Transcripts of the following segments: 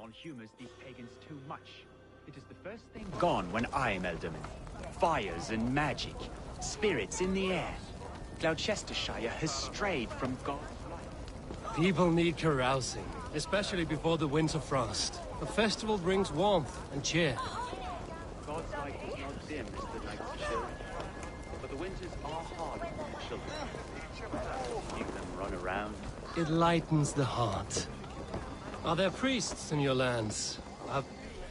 all humors these pagans too much. It is the first thing gone when I am Elderman. Fires and magic, spirits in the air. Gloucestershire has strayed from God's light. People need carousing, especially before the winter frost. A festival brings warmth and cheer. God's light is not dim as the nights chill, but the winters are hard on the children. Seeing them run around. It lightens the heart. Are there priests in your lands? I've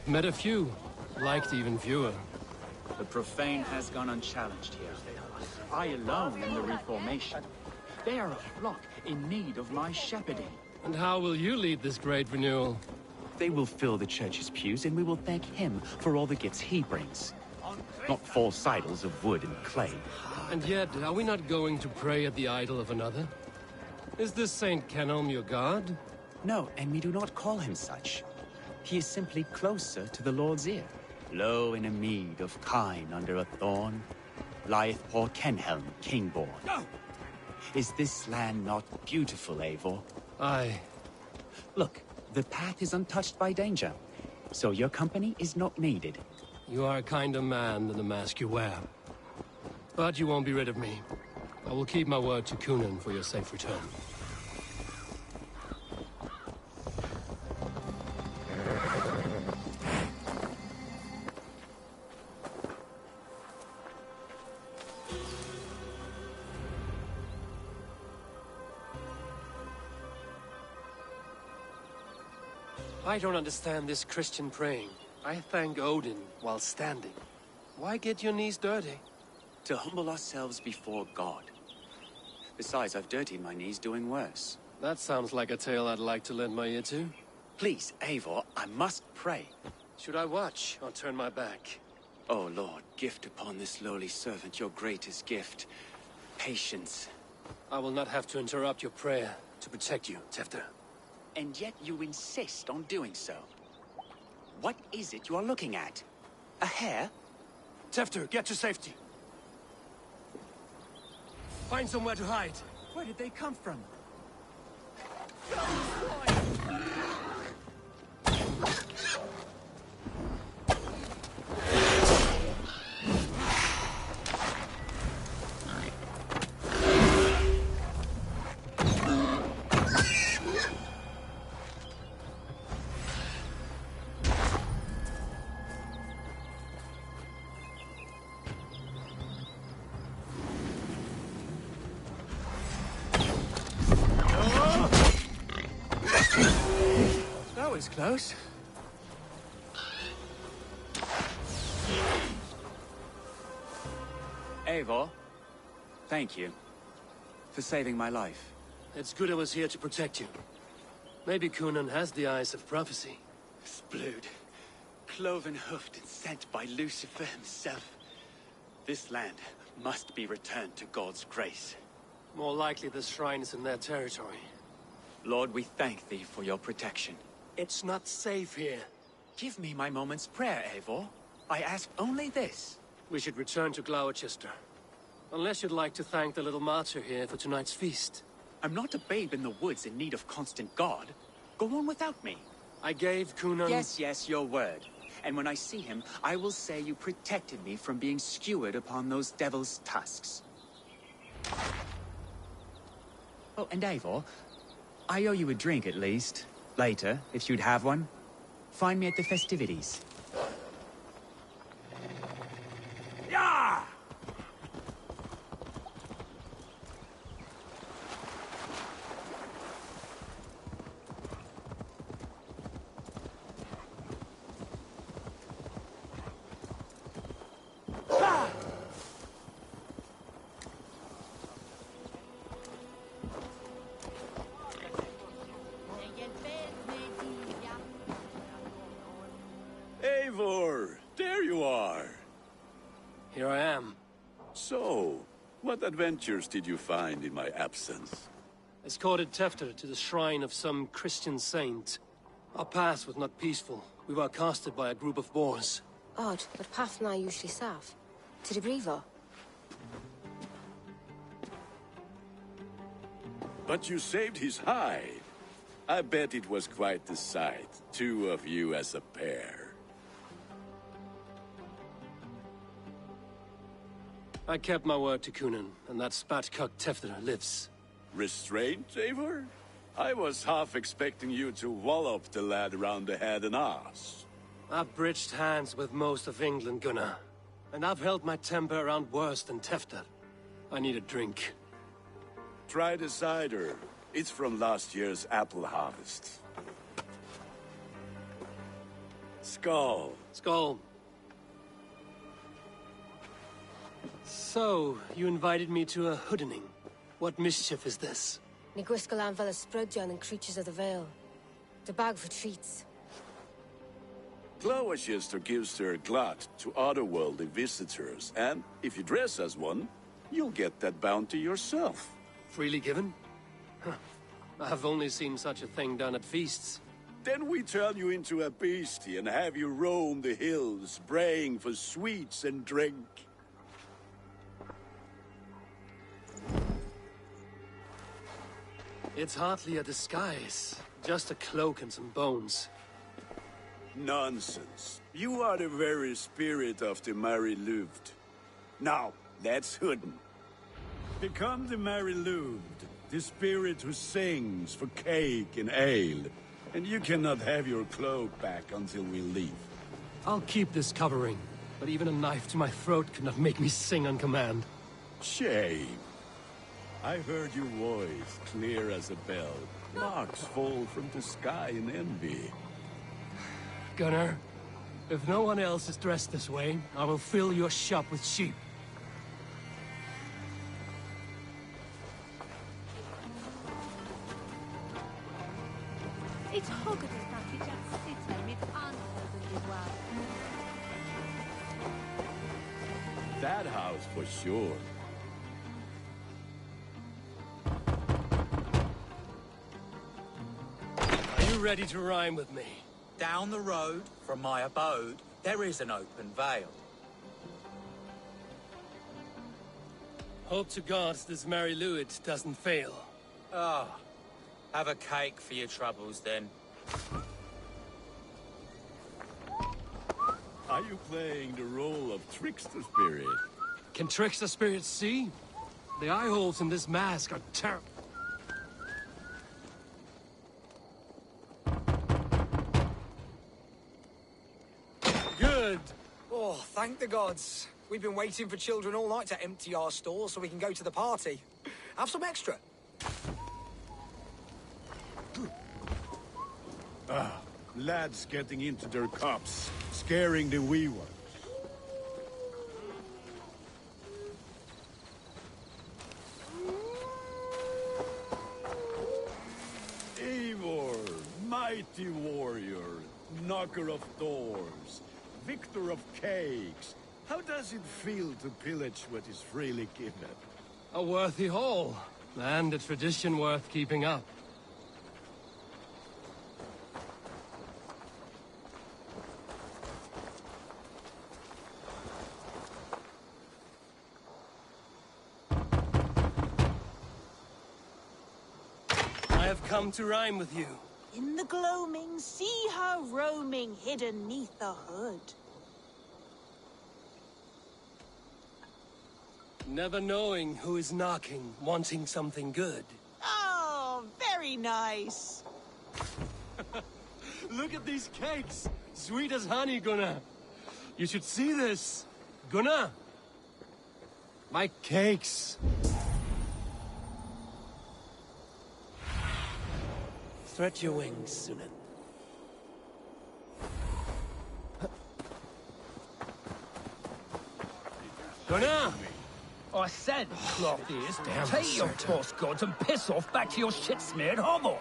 met a few, liked even fewer. The profane has gone unchallenged here. I alone am the Reformation. They are a flock in need of my shepherding. And how will you lead this great renewal? They will fill the church's pews, and we will thank him for all the gifts he brings. Not false idols of wood and clay. And yet, are we not going to pray at the idol of another? Is this Saint Kenelm your god? No, and we do not call him such. He is simply closer to the Lord's ear. Low in a mead of kine under a thorn, lieth poor Kenhelm, king-born. No! Is this land not beautiful, Eivor? Aye. Look, the path is untouched by danger, so your company is not needed. You are a kinder man than the mask you wear. But you won't be rid of me. I will keep my word to Kunan for your safe return. I don't understand this Christian praying. I thank Odin while standing. Why get your knees dirty? To humble ourselves before God. Besides, I've dirtied my knees doing worse. That sounds like a tale I'd like to lend my ear to. Please, Eivor, I must pray. Should I watch or turn my back? Oh Lord, gift upon this lowly servant your greatest gift. Patience. I will not have to interrupt your prayer to protect you, Tefter. And yet you insist on doing so. What is it you are looking at? A hare? Tefter, get to safety. Find somewhere to hide. Where did they come from? Was close. Eivor, thank you for saving my life. It's good I was here to protect you. Maybe Kunan has the eyes of prophecy. Splood, cloven-hoofed and sent by Lucifer himself. This land must be returned to God's grace. More likely the shrine is in their territory. Lord, we thank thee for your protection. It's not safe here. Give me my moment's prayer, Eivor. I ask only this. We should return to Gloucester. Unless you'd like to thank the little martyr here for tonight's feast. I'm not a babe in the woods in need of constant guard. Go on without me. I gave Kunan... Yes, your word. And when I see him, I will say you protected me from being skewered upon those devil's tusks. Oh, and Eivor, I owe you a drink at least. Later, if you'd have one. Find me at the festivities. Yeah! Eivor, there you are. Here I am. So, what adventures did you find in my absence? Escorted Tefter to the shrine of some Christian saint. Our path was not peaceful. We were accosted by a group of boars. Odd, but path now usually south. To the Brevo. But you saved his hide. I bet it was quite the sight, two of you as a pair. I kept my word to Kunin, and that spatcock Tefter lives. Restraint, Eivor? I was half expecting you to wallop the lad around the head and ass. I've bridged hands with most of England, Gunnar. And I've held my temper around worse than Tefter. I need a drink. Try the cider. It's from last year's apple harvest. Skull. Skull. So, you invited me to a hoodening. What mischief is this? Ní gwisgo an fel ysbrydion and creatures of the Vale. The bag for treats. Gloucester gives her glut to otherworldly visitors, and if you dress as one, you'll get that bounty yourself. Freely given? Huh. I've only seen such a thing done at feasts. Then we turn you into a beastie and have you roam the hills, braying for sweets and drink. It's hardly a disguise. Just a cloak and some bones. Nonsense. You are the very spirit of the Mary Louved. Now, let's hooden. Become the Mary Louved, the spirit who sings for cake and ale. And you cannot have your cloak back until we leave. I'll keep this covering, but even a knife to my throat could not make me sing on command. Shame. I heard your voice clear as a bell. Marks fall from the sky in envy. Gunnar, if no one else is dressed this way, I will fill your shop with sheep. It's hogger package at City with unpleasant as well. That house for sure. Are you ready to rhyme with me? Down the road from my abode, there is an open vale. Hope to God this Mary Lewid doesn't fail. Ah, have a cake for your troubles then. Are you playing the role of trickster spirit? Can trickster spirits see? The eye holes in this mask are terrible. Good! Oh, thank the gods. We've been waiting for children all night to empty our stores so we can go to the party. Have some extra. Lads getting into their cups, scaring the wee ones. Eivor, mighty warrior, knocker of doors, victor of cakes. How does it feel to pillage what is freely given? A worthy haul, and a tradition worth keeping up. I have come to rhyme with you. In the gloaming, see her roaming hidden neath the hood. Never knowing who is knocking, wanting something good. Oh, very nice. Look at these cakes! Sweet as honey, Gunnar. You should see this. Gunnar! My cakes! Spread your wings, Sunan. Gunnar! I said, cloth ears, Damn take your deserter. boss gods and piss off back to your shit-smeared hovel.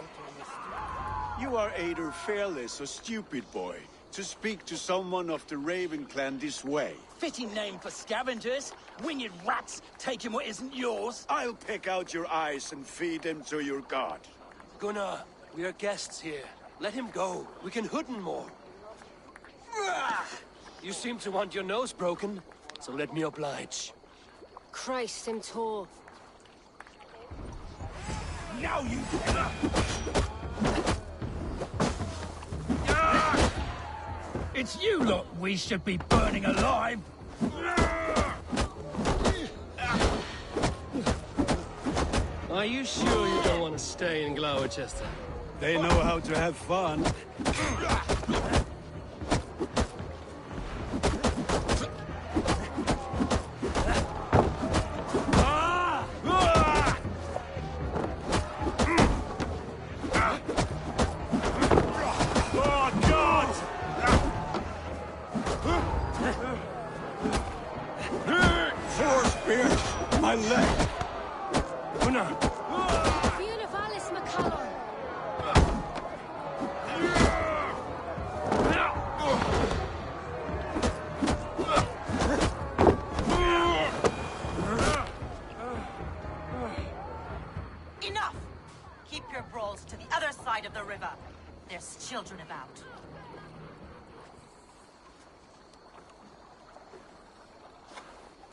You are either fearless or stupid, boy, to speak to someone of the Raven clan this way. Fitting name for scavengers, winged rats taking what isn't yours. I'll pick out your eyes and feed them to your god. Gunnar, we are guests here. Let him go. We can hooden more. You seem to want your nose broken, so let me oblige. Christ, him tall. Now you... It's you lot we should be burning alive! Are you sure you don't want to stay in Gloucester? They know how to have fun. Four spears! My leg! Gunnar! Valhalla, McCallum. Enough! Keep your brawls to the other side of the river. There's children about.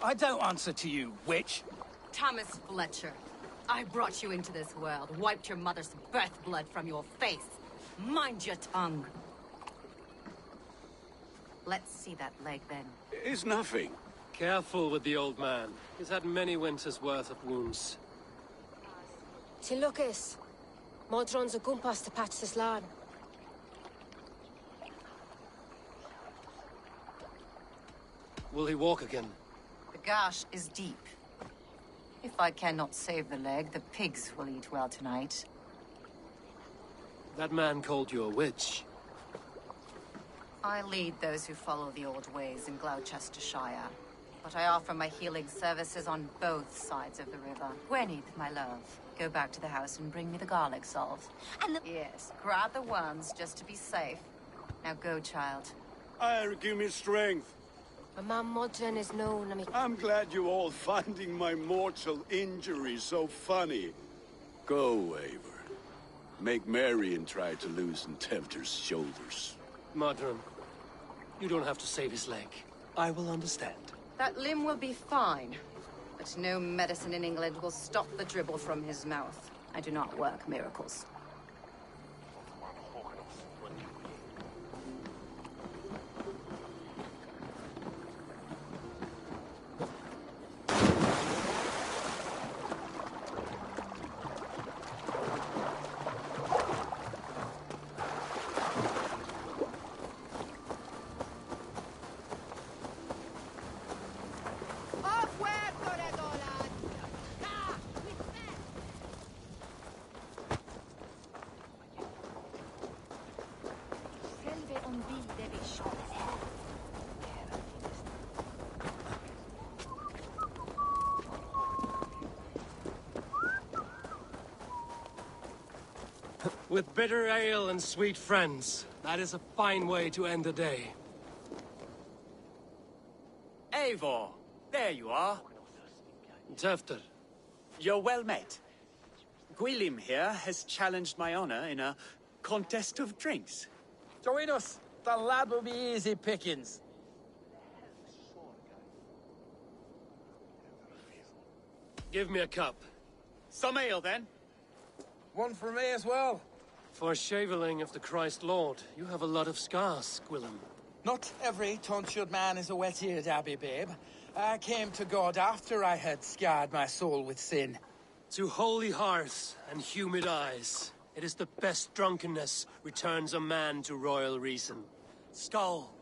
I don't answer to you, witch. Thomas Fletcher, I brought you into this world, wiped your mother's birth blood from your face. Mind your tongue. Let's see that leg, then. It's nothing. Careful with the old man. He's had many winters' worth of wounds. Ti Lucas. Modron's a gumpas to patch this lad. Will he walk again? The gash is deep. If I cannot save the leg, the pigs will eat well tonight. That man called you a witch. I lead those who follow the old ways in Gloucestershire. But I offer my healing services on both sides of the river. Gwyneth, my love, go back to the house and bring me the garlic salt. And the... Yes, grab the worms just to be safe. Now go, child. Ire, give me strength. My man Modron is known, I'm glad you all finding my mortal injury so funny. Go, Eivor. Make merry and try to loosen Tempter's shoulders. Modron, you don't have to save his leg. I will understand. That limb will be fine. But no medicine in England will stop the dribble from his mouth. I do not work miracles. With bitter ale and sweet friends, that is a fine way to end the day. Eivor, there you are. Tefter, You're well met. Gwilym here has challenged my honor in a contest of drinks. Join us. The lad will be easy pickings. give me a cup. Some ale, then. One for me as well. For shaveling of the Christ Lord, you have a lot of scars, Gwilym. Not every tonsured man is a wet-eared abbey, babe. I came to God after I had scarred my soul with sin. To holy hearths and humid eyes, it is the best drunkenness returns a man to royal reason. Skull.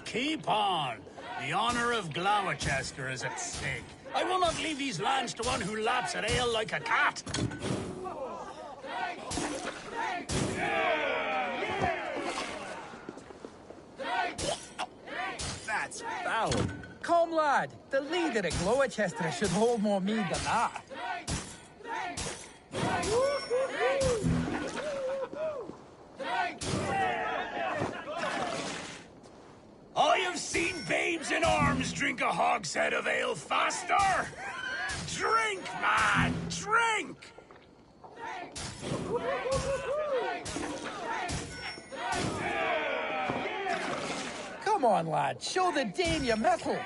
Keep on! The honor of Gloucester is at stake. I will not leave these lands to one who laps at ale like a cat. That's foul. Come, lad. The leader at Gloucester should hold more mead than that. I have seen babes in arms drink a hogshead of ale faster! Drink, man! Drink! Come on, lad. Show the Dane your mettle.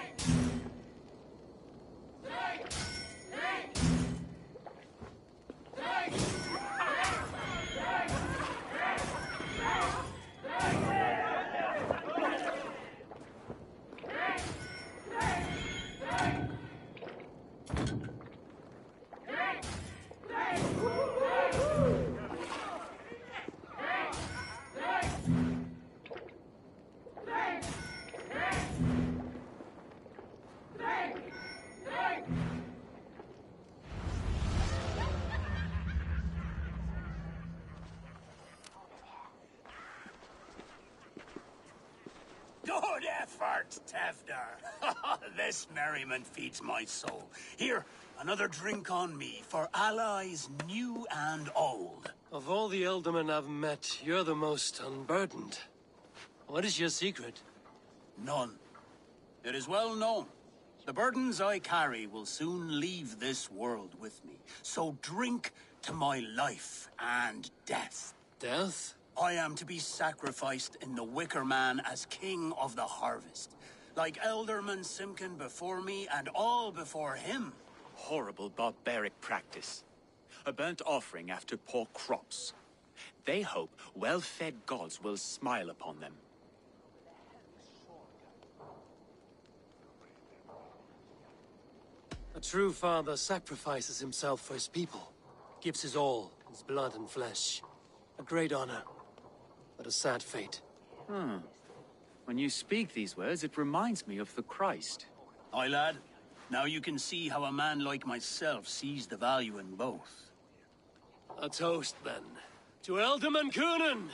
Good effort, Tevder. This merriment feeds my soul. Here, another drink on me for allies new and old. Of all the Eldermen I've met, you're the most unburdened. What is your secret? None. It is well known. The burdens I carry will soon leave this world with me. So drink to my life and death. Death? I am to be sacrificed in the Wicker Man as king of the harvest. Like Elderman Simkin before me and all before him. Horrible barbaric practice. A burnt offering after poor crops. They hope well-fed gods will smile upon them. A true father sacrifices himself for his people. Gives his all, his blood and flesh. A great honor, but a sad fate. When you speak these words, it reminds me of the Christ. Aye, lad. Now you can see how a man like myself sees the value in both. A toast, then. To Elderman Coonan,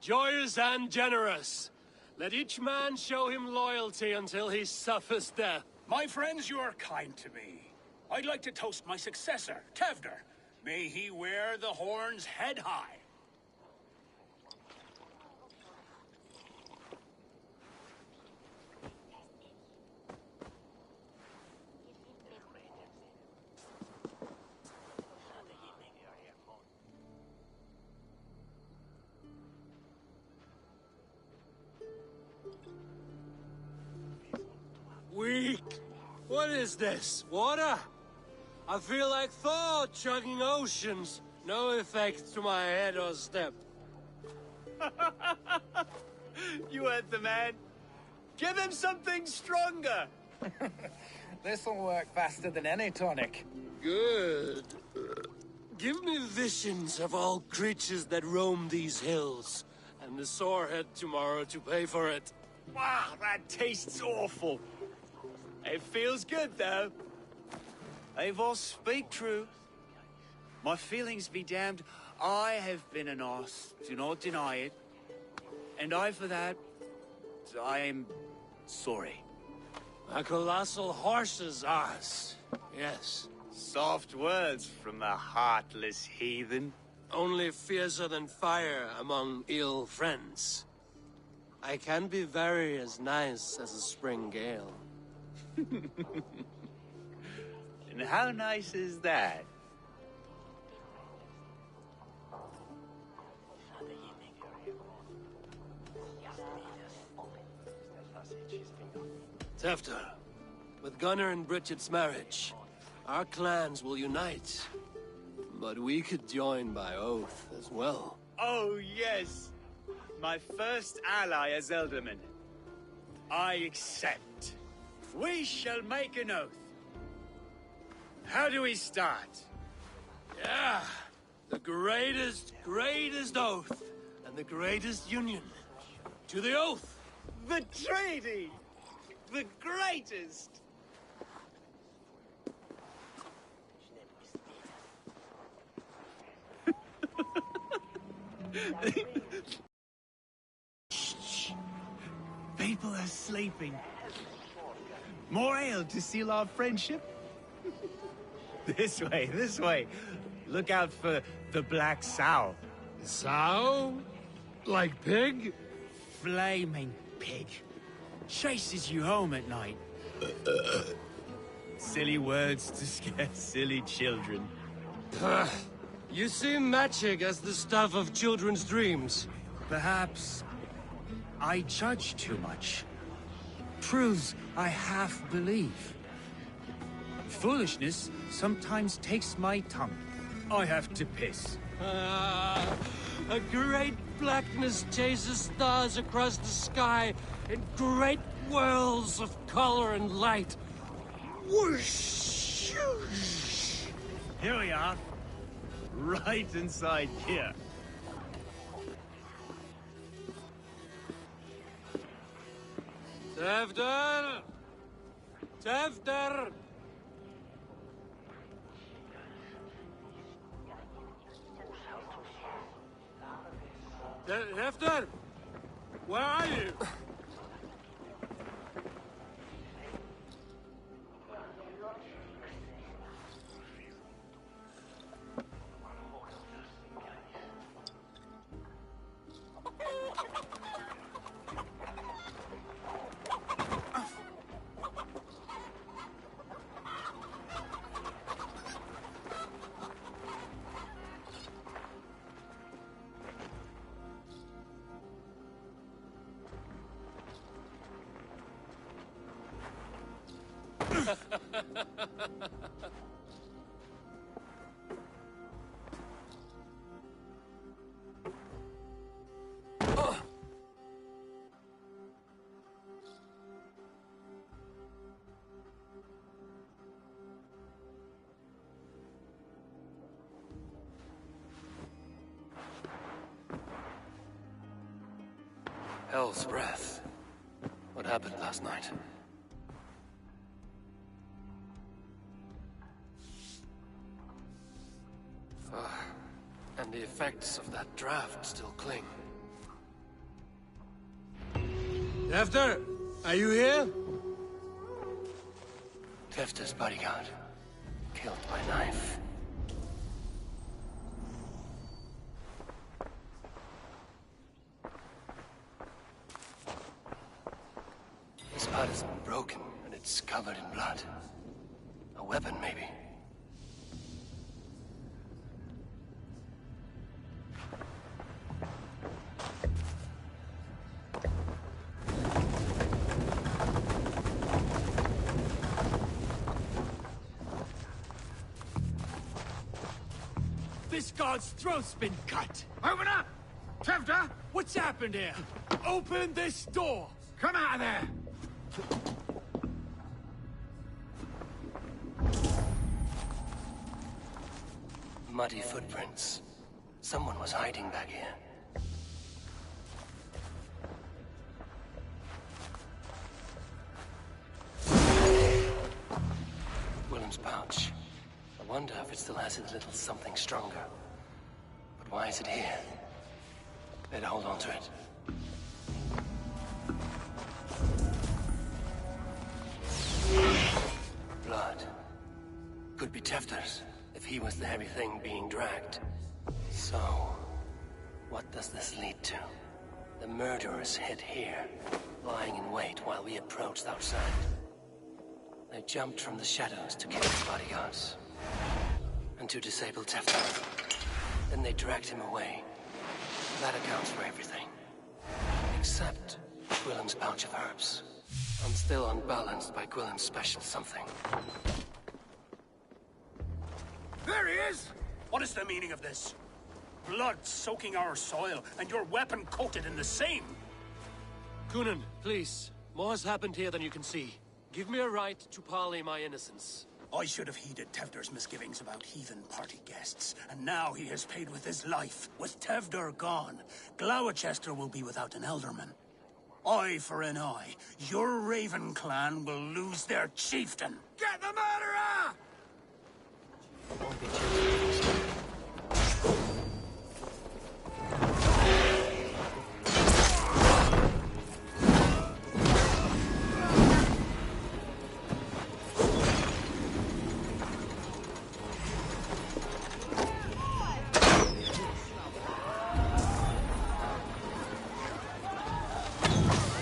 joyous and generous. Let each man show him loyalty until he suffers death. My friends, you are kind to me. I'd like to toast my successor, Tevder. May he wear the horns head high. Weak. What is this? Water? I feel like Thor chugging oceans. No effect to my head or step. You heard the man. Give him something stronger. This'll work faster than any tonic. Good. Give me visions of all creatures that roam these hills, and the sorehead tomorrow to pay for it. Wow, that tastes awful. It feels good, though. Eivor, speak true. My feelings be damned. I have been an arse, do not deny it. And I, for that, I am sorry. A colossal horse's arse, yes. Soft words from the heartless heathen. Only fiercer than fire among ill friends. I can be very as nice as a spring gale. And how nice is that? Tefter, with Gunnar and Bridget's marriage, our clans will unite. But we could join by oath as well. Oh, yes. My first ally as Elderman. I accept. We shall make an oath. How do we start? Yeah, the greatest oath, and the greatest union. To the oath! The treaty! The greatest! Shh. People are sleeping. More ale to seal our friendship? This way, this way. Look out for the black sow. Sow? Like pig? Flaming pig. Chases you home at night. Silly words to scare silly children. You seem magic as the stuff of children's dreams. Perhaps I judge too much. Truths I half believe. Foolishness sometimes takes my tongue. I have to piss. A great blackness chases stars across the sky in great whirls of color and light. Whoosh! Here we are. Right inside here. Tevder! Tevder! Tevder! Where are you? Hell's breath. What happened last night? And the effects of that draft still cling. Tevder, are you here? Tefter's bodyguard. Killed by knife. This part is broken, and it's covered in blood. A weapon, maybe. This guard's throat's been cut. Open up! Tevder! What's happened here? Open this door! Come out of there! Muddy footprints. Someone was hiding back here. Willem's pouch. I wonder if it still has a little something stronger. But why is it here? Better hold on to it. Blood. Could be Tefter's, if he was the heavy thing being dragged. So, what does this lead to? The murderers hid here, lying in wait while we approached outside. They jumped from the shadows to kill his bodyguards. And to disable Tefter. Then they dragged him away. That accounts for everything. Except Willem's pouch of herbs. I'm still unbalanced by Gwillem's special something. There he is! What is the meaning of this? Blood soaking our soil, and your weapon coated in the same! Kunin, please. More has happened here than you can see. Give me a right to parley my innocence. I should have heeded Tevder's misgivings about heathen party guests, and now he has paid with his life. With Tevder gone, Gloucester will be without an elderman. Eye for an eye. Your Raven clan will lose their chieftain. Get the murderer!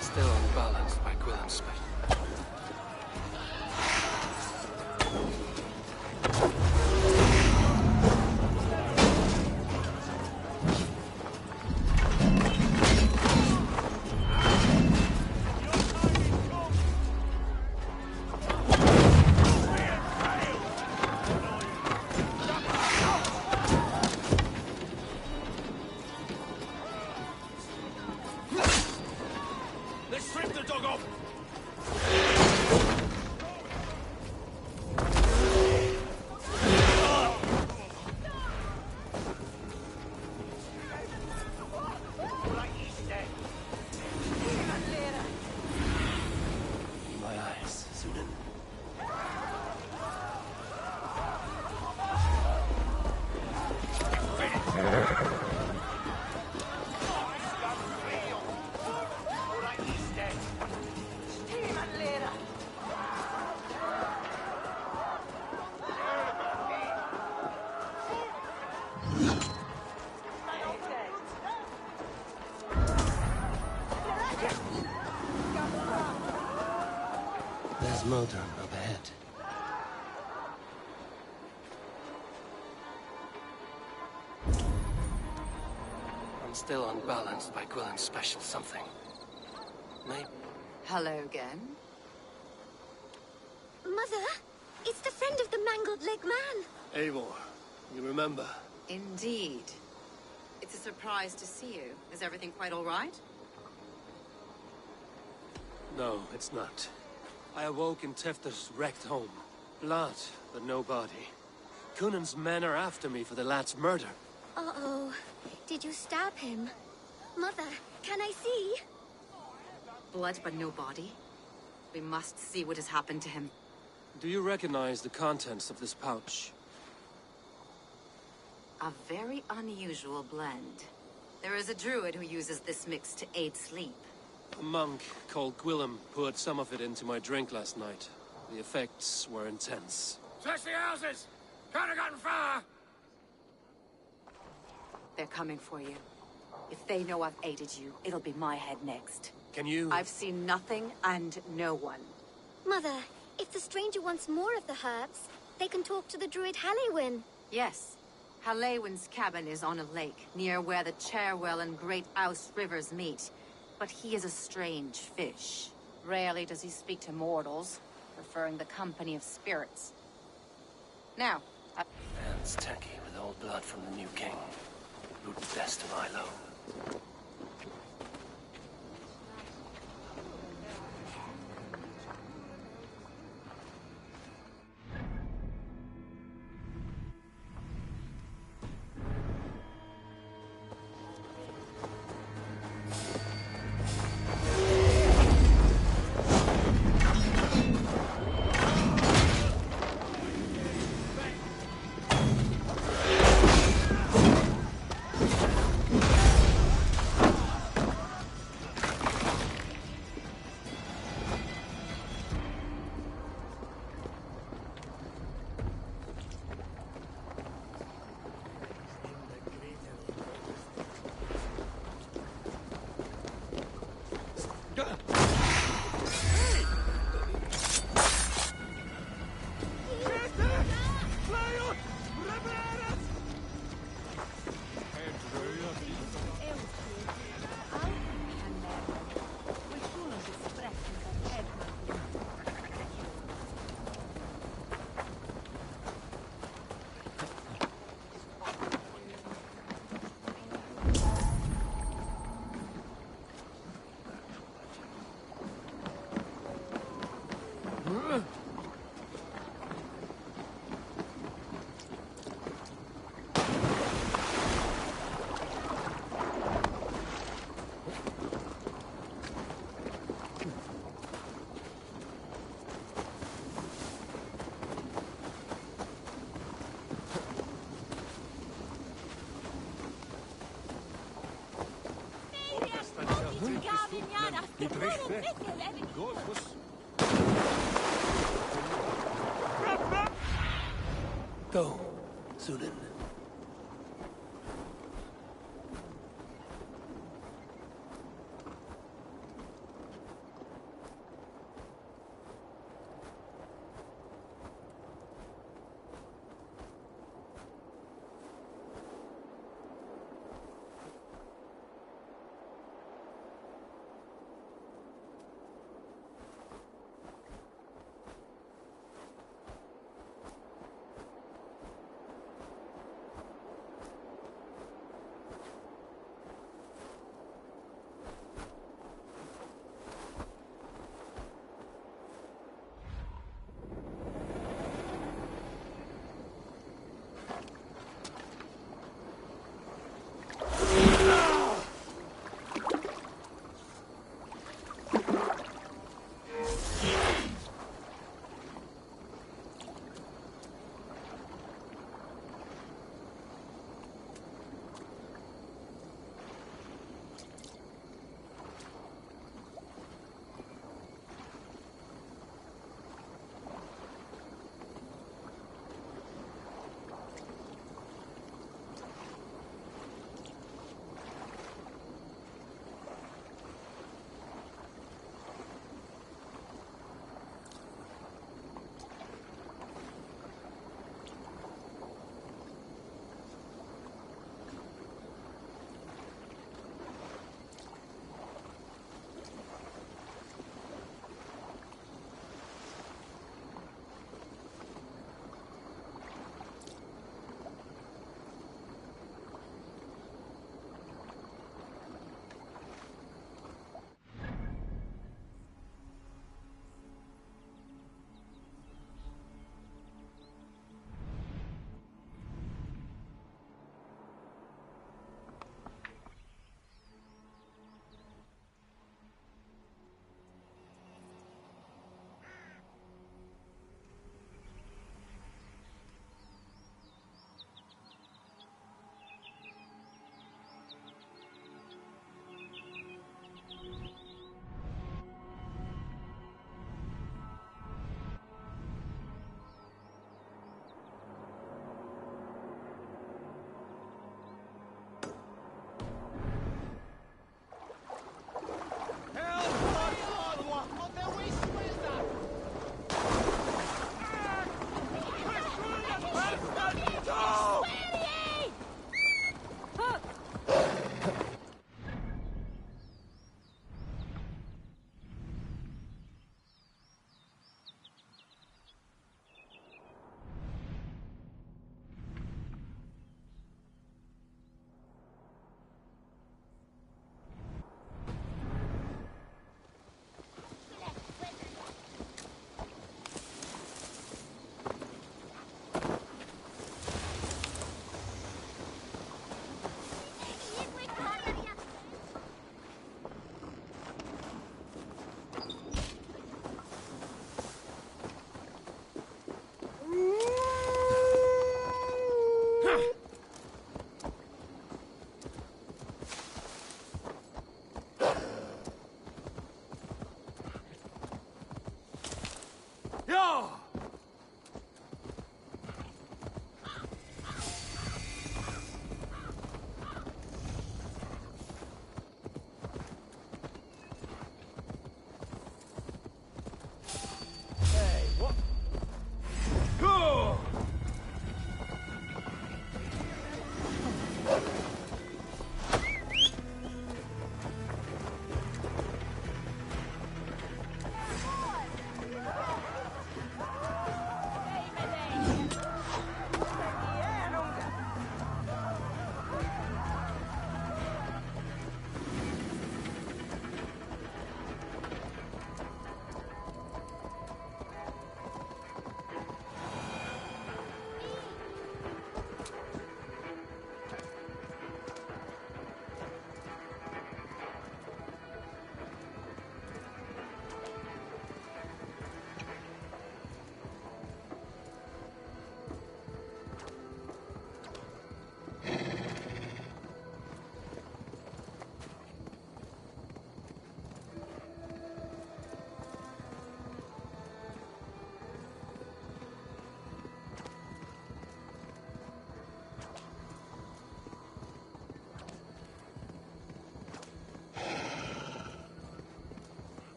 Still unbalanced by Gwillem's special. Trip the dog up! My eyes, Sunan. There's Mulder up ahead. I'm still unbalanced by Gwilym's special something. Maybe. Hello again. Mother, it's the friend of the mangled leg man. Eivor, you remember? Indeed. It's a surprise to see you. Is everything quite all right? No, it's not. I awoke in Tefter's wrecked home. Blood, but no body. Cunan's men are after me for the lad's murder. Uh-oh. Did you stab him? Mother, can I see? Blood but no body? We must see what has happened to him. Do you recognize the contents of this pouch? A very unusual blend. There is a druid who uses this mix to aid sleep. A monk called Gwilym poured some of it into my drink last night. The effects were intense. Search the houses! Can't have gotten far! They're coming for you. If they know I've aided you, it'll be my head next. Can you... I've seen nothing and no one. Mother, if the stranger wants more of the herbs, they can talk to the druid Halewyn. Yes. Halewyn's cabin is on a lake, near where the Cherwell and Great Ouse rivers meet. But he is a strange fish. Rarely does he speak to mortals, preferring the company of spirits. Now, Hands tacky with old blood from the new king. Root best to Milo. Go, Sunan.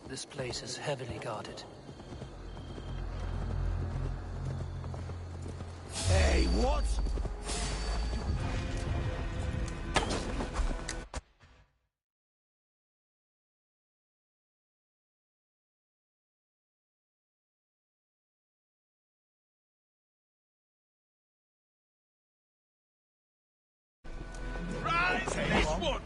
This place is heavily guarded. Hey, what? Rise, this one!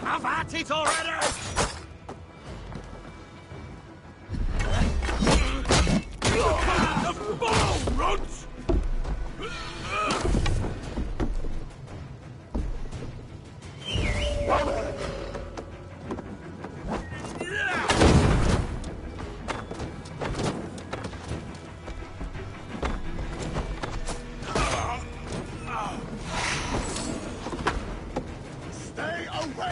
Have at it already! The ball runs! Stay away!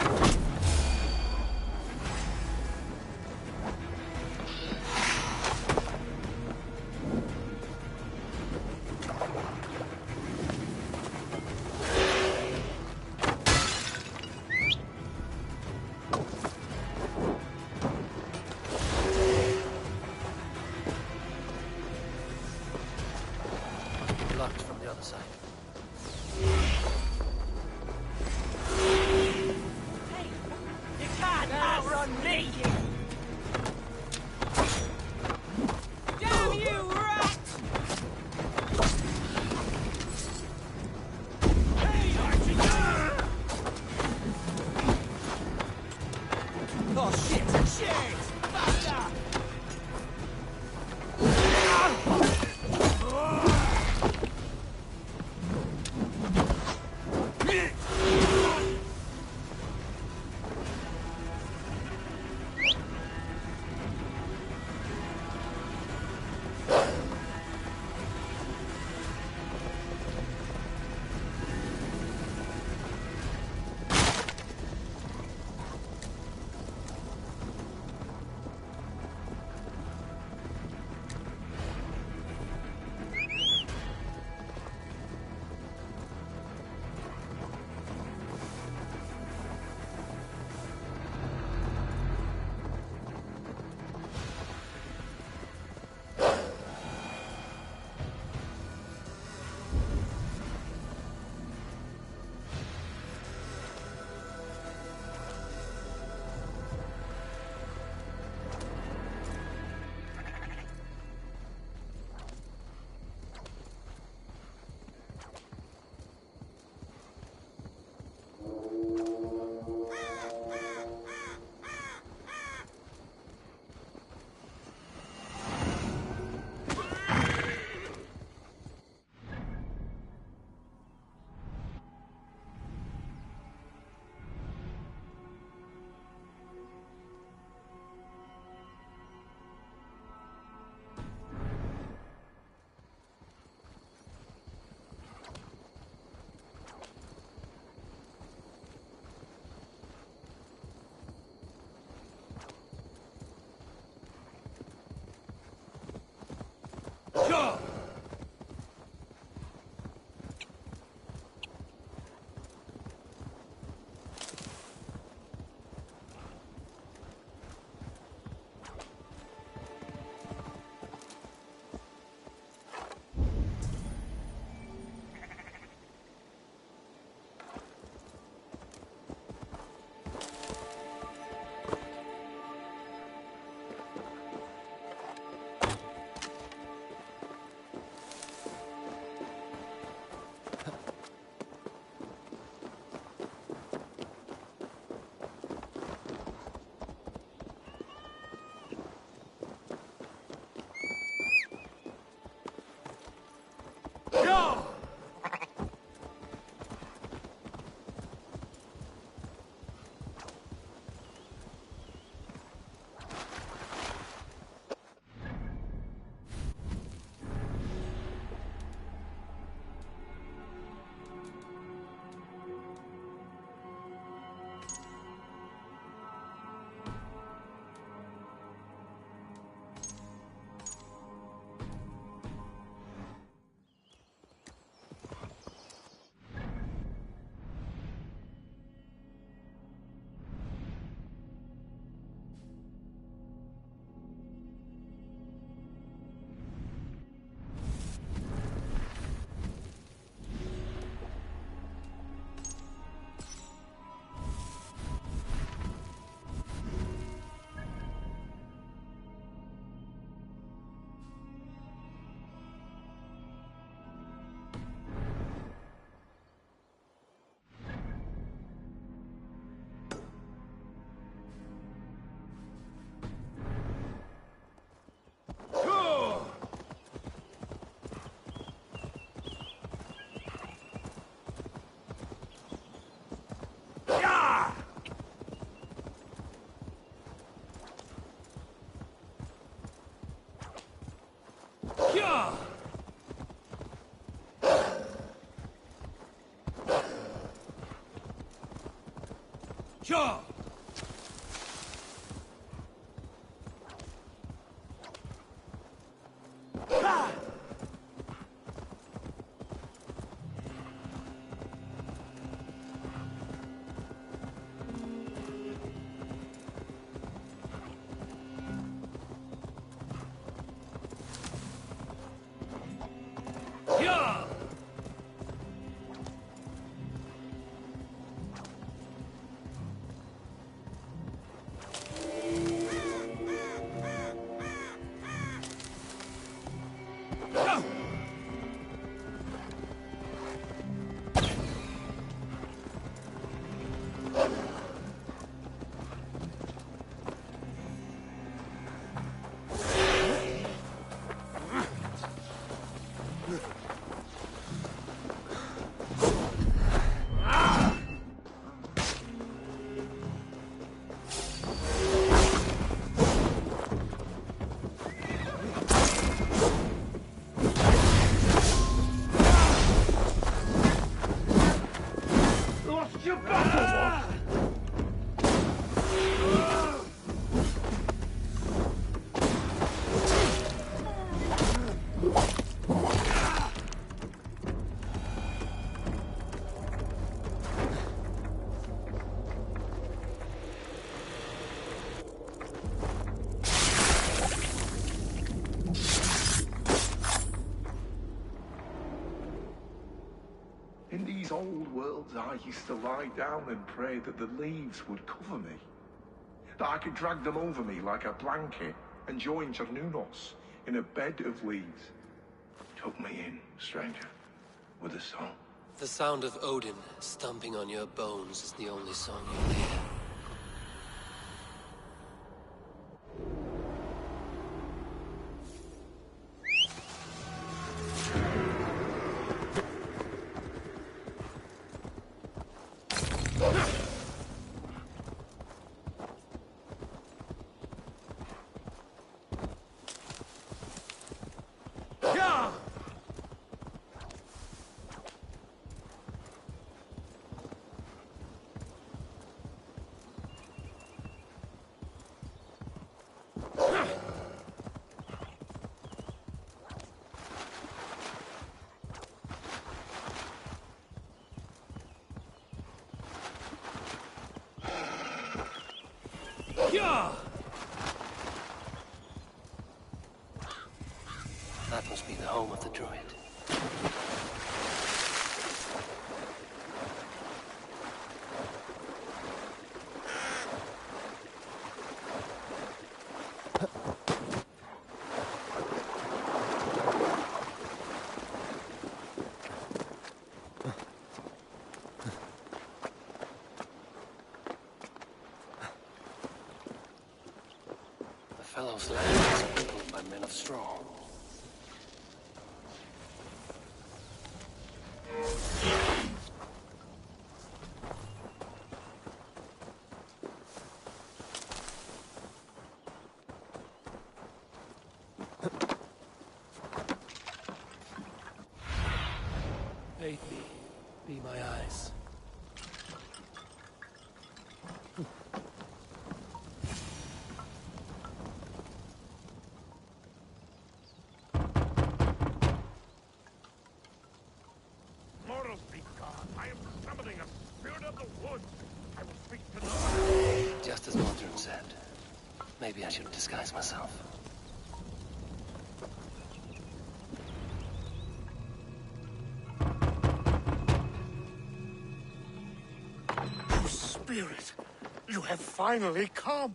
Locked from the other side. You can't outrun me! Damn you, rat! Oh, shit! Shit! Faster! Sure. In these old worlds, I used to lie down and pray that the leaves would cover me. That I could drag them over me like a blanket and join Cernunos in a bed of leaves. Tuck me in, stranger, with a song. The sound of Odin stomping on your bones is the only song you'll hear. That must be the home of the druid. The fellow's land is peopled by men of straw. Aid me. Be my eyes. Mortals be gone. I am summoning a spirit of the woods. I will speak to no one. Just as Modron said. Maybe I should disguise myself. Spirit, you have finally come.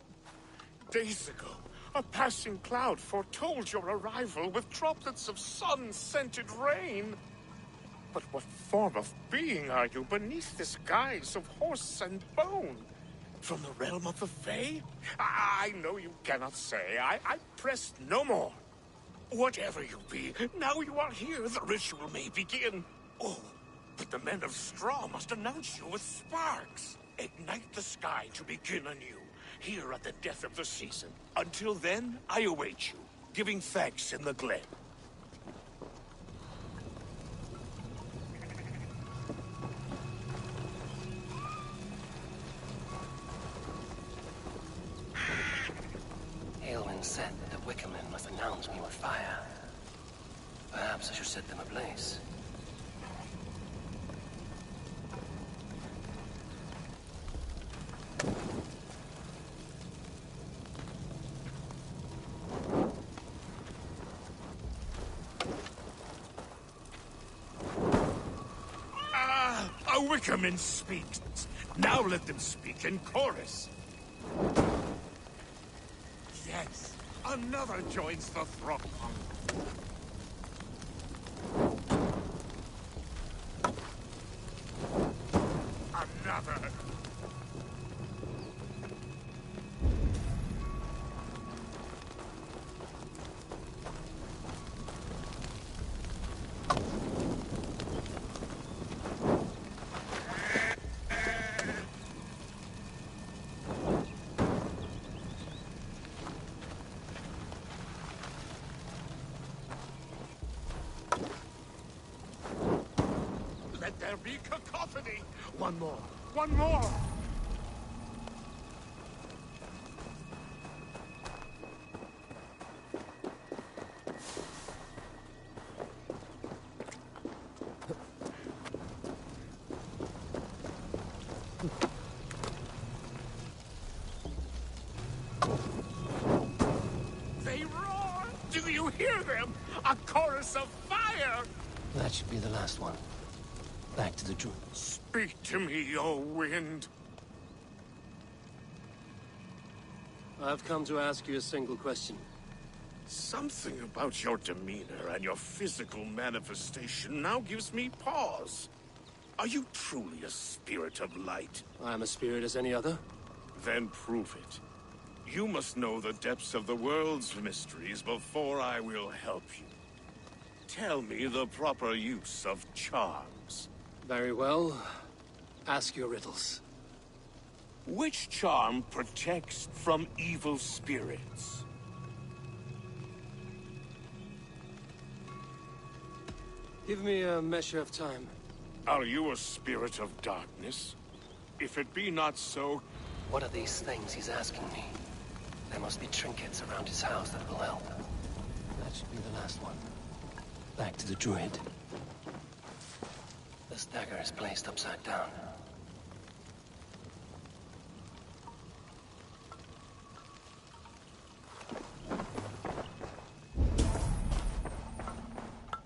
Days ago, a passing cloud foretold your arrival with droplets of sun-scented rain. But what form of being are you beneath this guise of horse and bone? From the realm of the Fae? I know you cannot say. I press no more. Whatever you be, now you are here, the ritual may begin. Oh, but the men of straw must announce you with sparks. Ignite the sky to begin anew, here at the death of the season. Until then, I await you, giving thanks in the glen. with fire. Perhaps I should set them ablaze. A Wickerman speaks. Now let them speak in chorus. Yes, another joins the throng. Another. Let there be cacophony. One more. One more. They roar! Do you hear them? A chorus of fire! That should be the last one. Back to the druid. Speak to me, O wind. I've come to ask you a single question. Something about your demeanor and your physical manifestation now gives me pause. Are you truly a spirit of light? I am a spirit as any other. Then prove it. You must know the depths of the world's mysteries before I will help you. Tell me the proper use of charms. Very well. Ask your riddles. Which charm protects from evil spirits? Give me a measure of time. Are you a spirit of darkness? If it be not so... What are these things he's asking me? There must be trinkets around his house that will help. That should be the last one. Back to the druid. This dagger is placed upside down.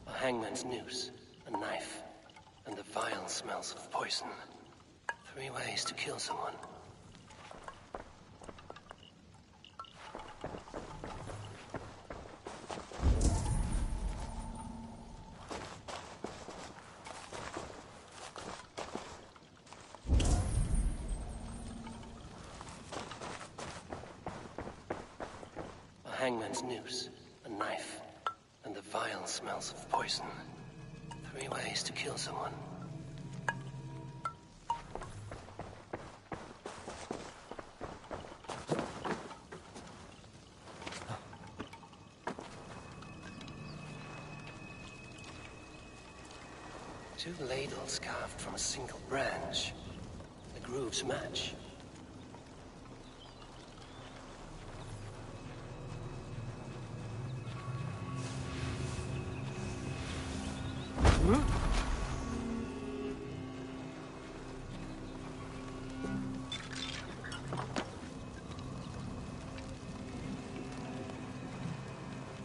A hangman's noose, a knife, and the vile smells of poison. 3 ways to kill someone. Hangman's noose, a knife, and the vile smells of poison. 3 ways to kill someone. Two ladles carved from a single branch. The grooves match.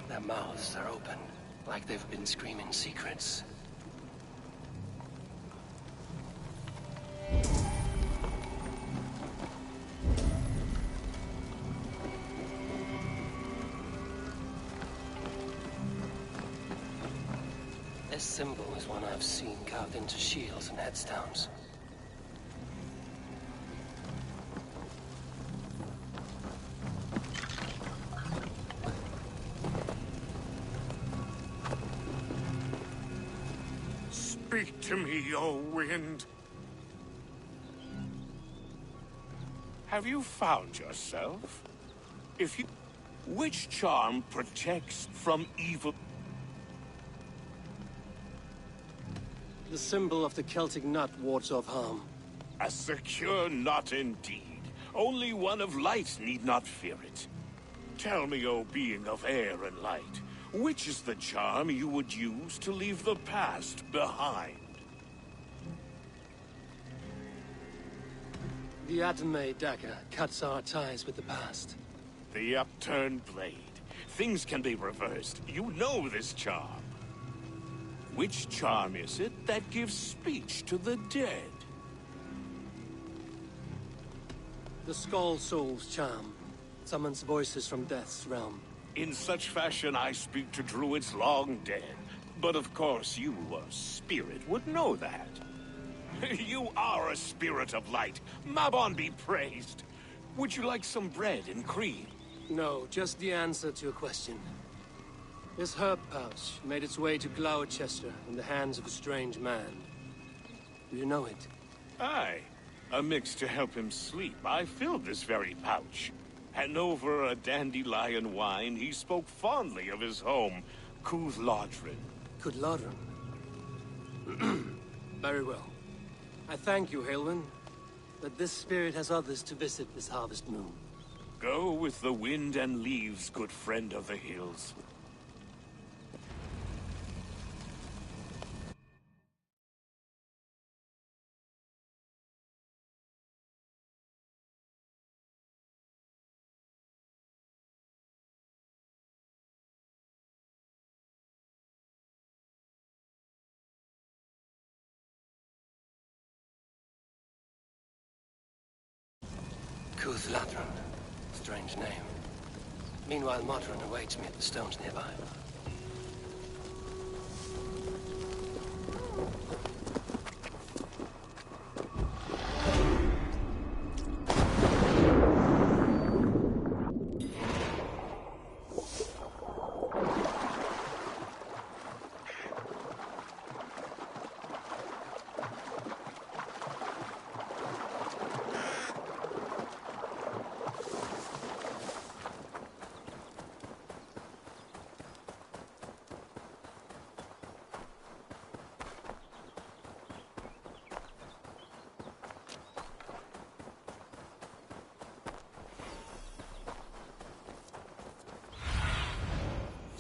Their mouths are open, like they've been screaming secrets. This symbol is one I've seen carved into shields and headstones. Speak to me, O wind. Have you found yourself? If you... Which charm protects from evil? The symbol of the Celtic nut wards off harm. A secure knot indeed. Only one of light need not fear it. Tell me, O being of air and light, which is the charm you would use to leave the past behind? The Atome dagger cuts our ties with the past. The upturned blade. Things can be reversed. You know this charm. Which charm is it that gives speech to the dead? The Skull Soul's charm summons voices from Death's realm. In such fashion, I speak to druids long dead. But of course, you, a spirit, would know that. You are a spirit of light. Mabon be praised. Would you like some bread and cream? No, just the answer to a question. This herb pouch made its way to Gloucester in the hands of a strange man. Do you know it? Aye. A mix to help him sleep. I filled this very pouch. And over a dandelion wine, he spoke fondly of his home, Cooth-Lodrin. Cooth-Lodrin? Very well. I thank you, Halwyn, that this spirit has others to visit this harvest moon. Go with the wind and leaves, good friend of the hills. Cooth-Lodrin. Strange name. Meanwhile, Modron awaits me at the stones nearby.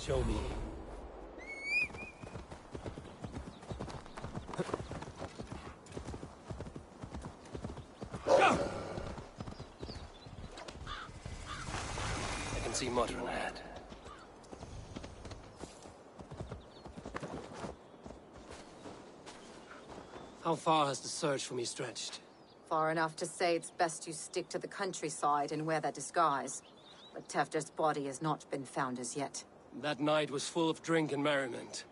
Show me. I can see Modron ahead. How far has the search for me stretched? Far enough to say it's best you stick to the countryside and wear that disguise. But Tefder's body has not been found as yet. That night was full of drink and merriment.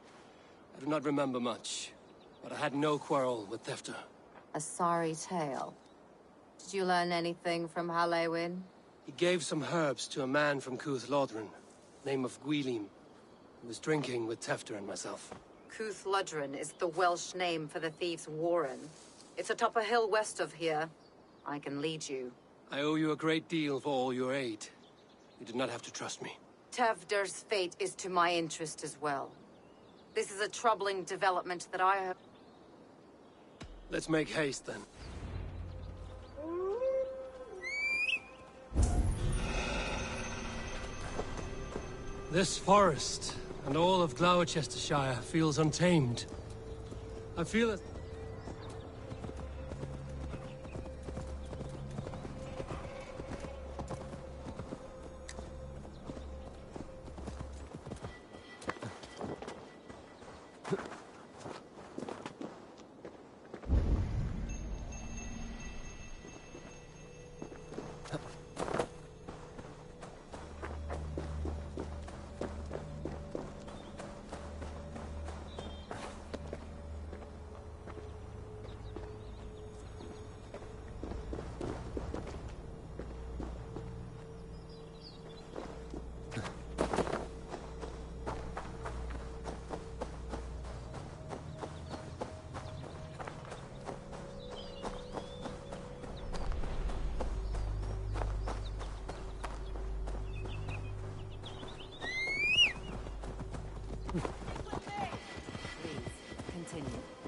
I do not remember much, but I had no quarrel with Tefder. A sorry tale. Did you learn anything from Halewyn? He gave some herbs to a man from Cooth-Lodrin, name of Gwylim, who was drinking with Tefder and myself. Cooth-Lodrin is the Welsh name for the thieves' warren. It's atop a hill west of here. I can lead you. I owe you a great deal for all your aid. You did not have to trust me. Tefder's fate is to my interest as well. This is a troubling development that I have... Let's make haste, then. This forest and all of Gloucestershire feels untamed. I feel it...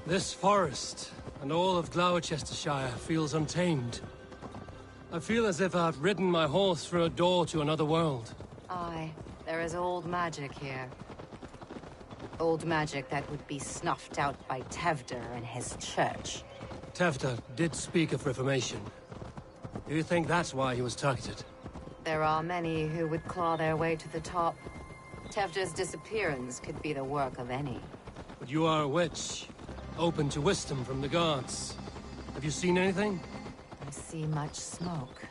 This forest and all of Gloucestershire feels untamed. I feel as if I've ridden my horse through a door to another world. Aye, there is old magic here. Old magic that would be snuffed out by Tevder and his church. Tevder did speak of reformation. Do you think that's why he was targeted? There are many who would claw their way to the top. Tevder's disappearance could be the work of any. But you are a witch, open to wisdom from the gods. Have you seen anything? I see much smoke.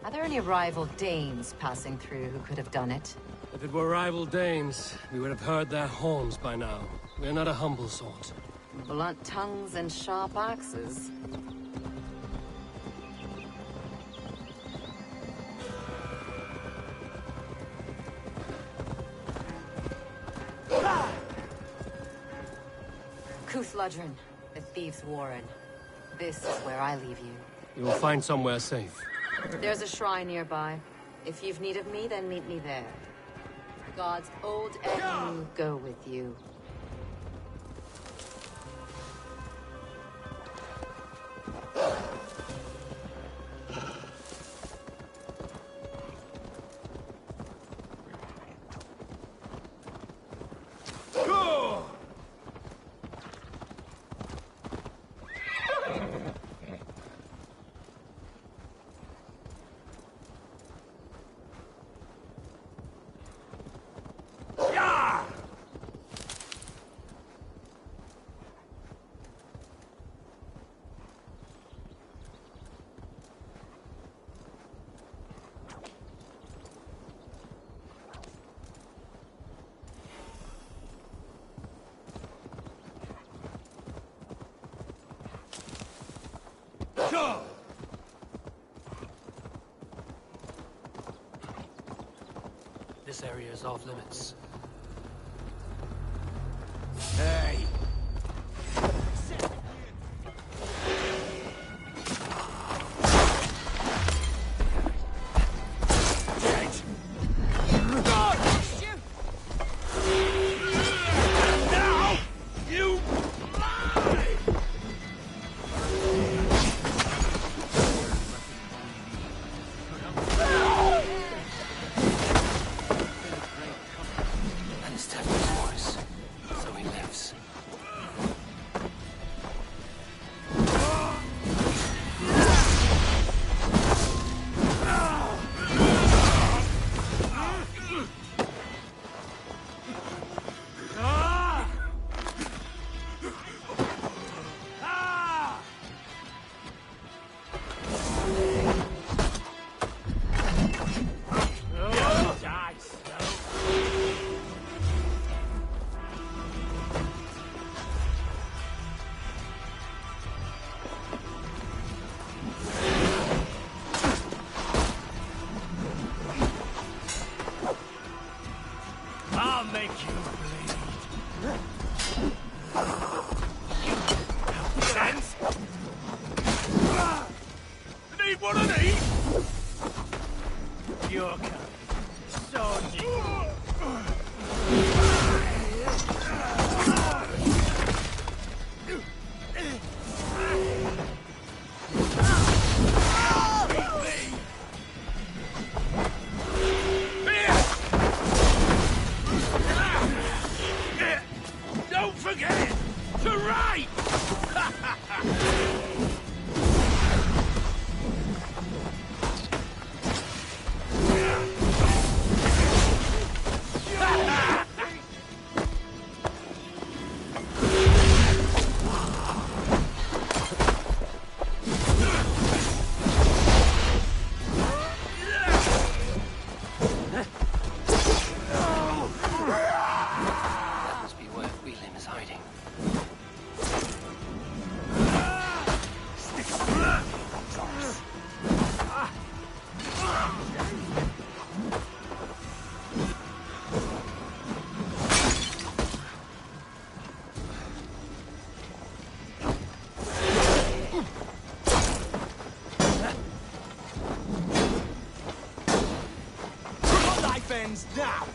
Are there any rival Danes passing through who could have done it? If it were rival Danes, we would have heard their horns by now. We are not a humble sort. Blunt tongues and sharp axes. Cúthludrun, the Thieves' Warren. This is where I leave you. You will find somewhere safe. There's a shrine nearby. If you've need of me, then meet me there. Gods old and new go with you. This area is off limits. Hey! Now!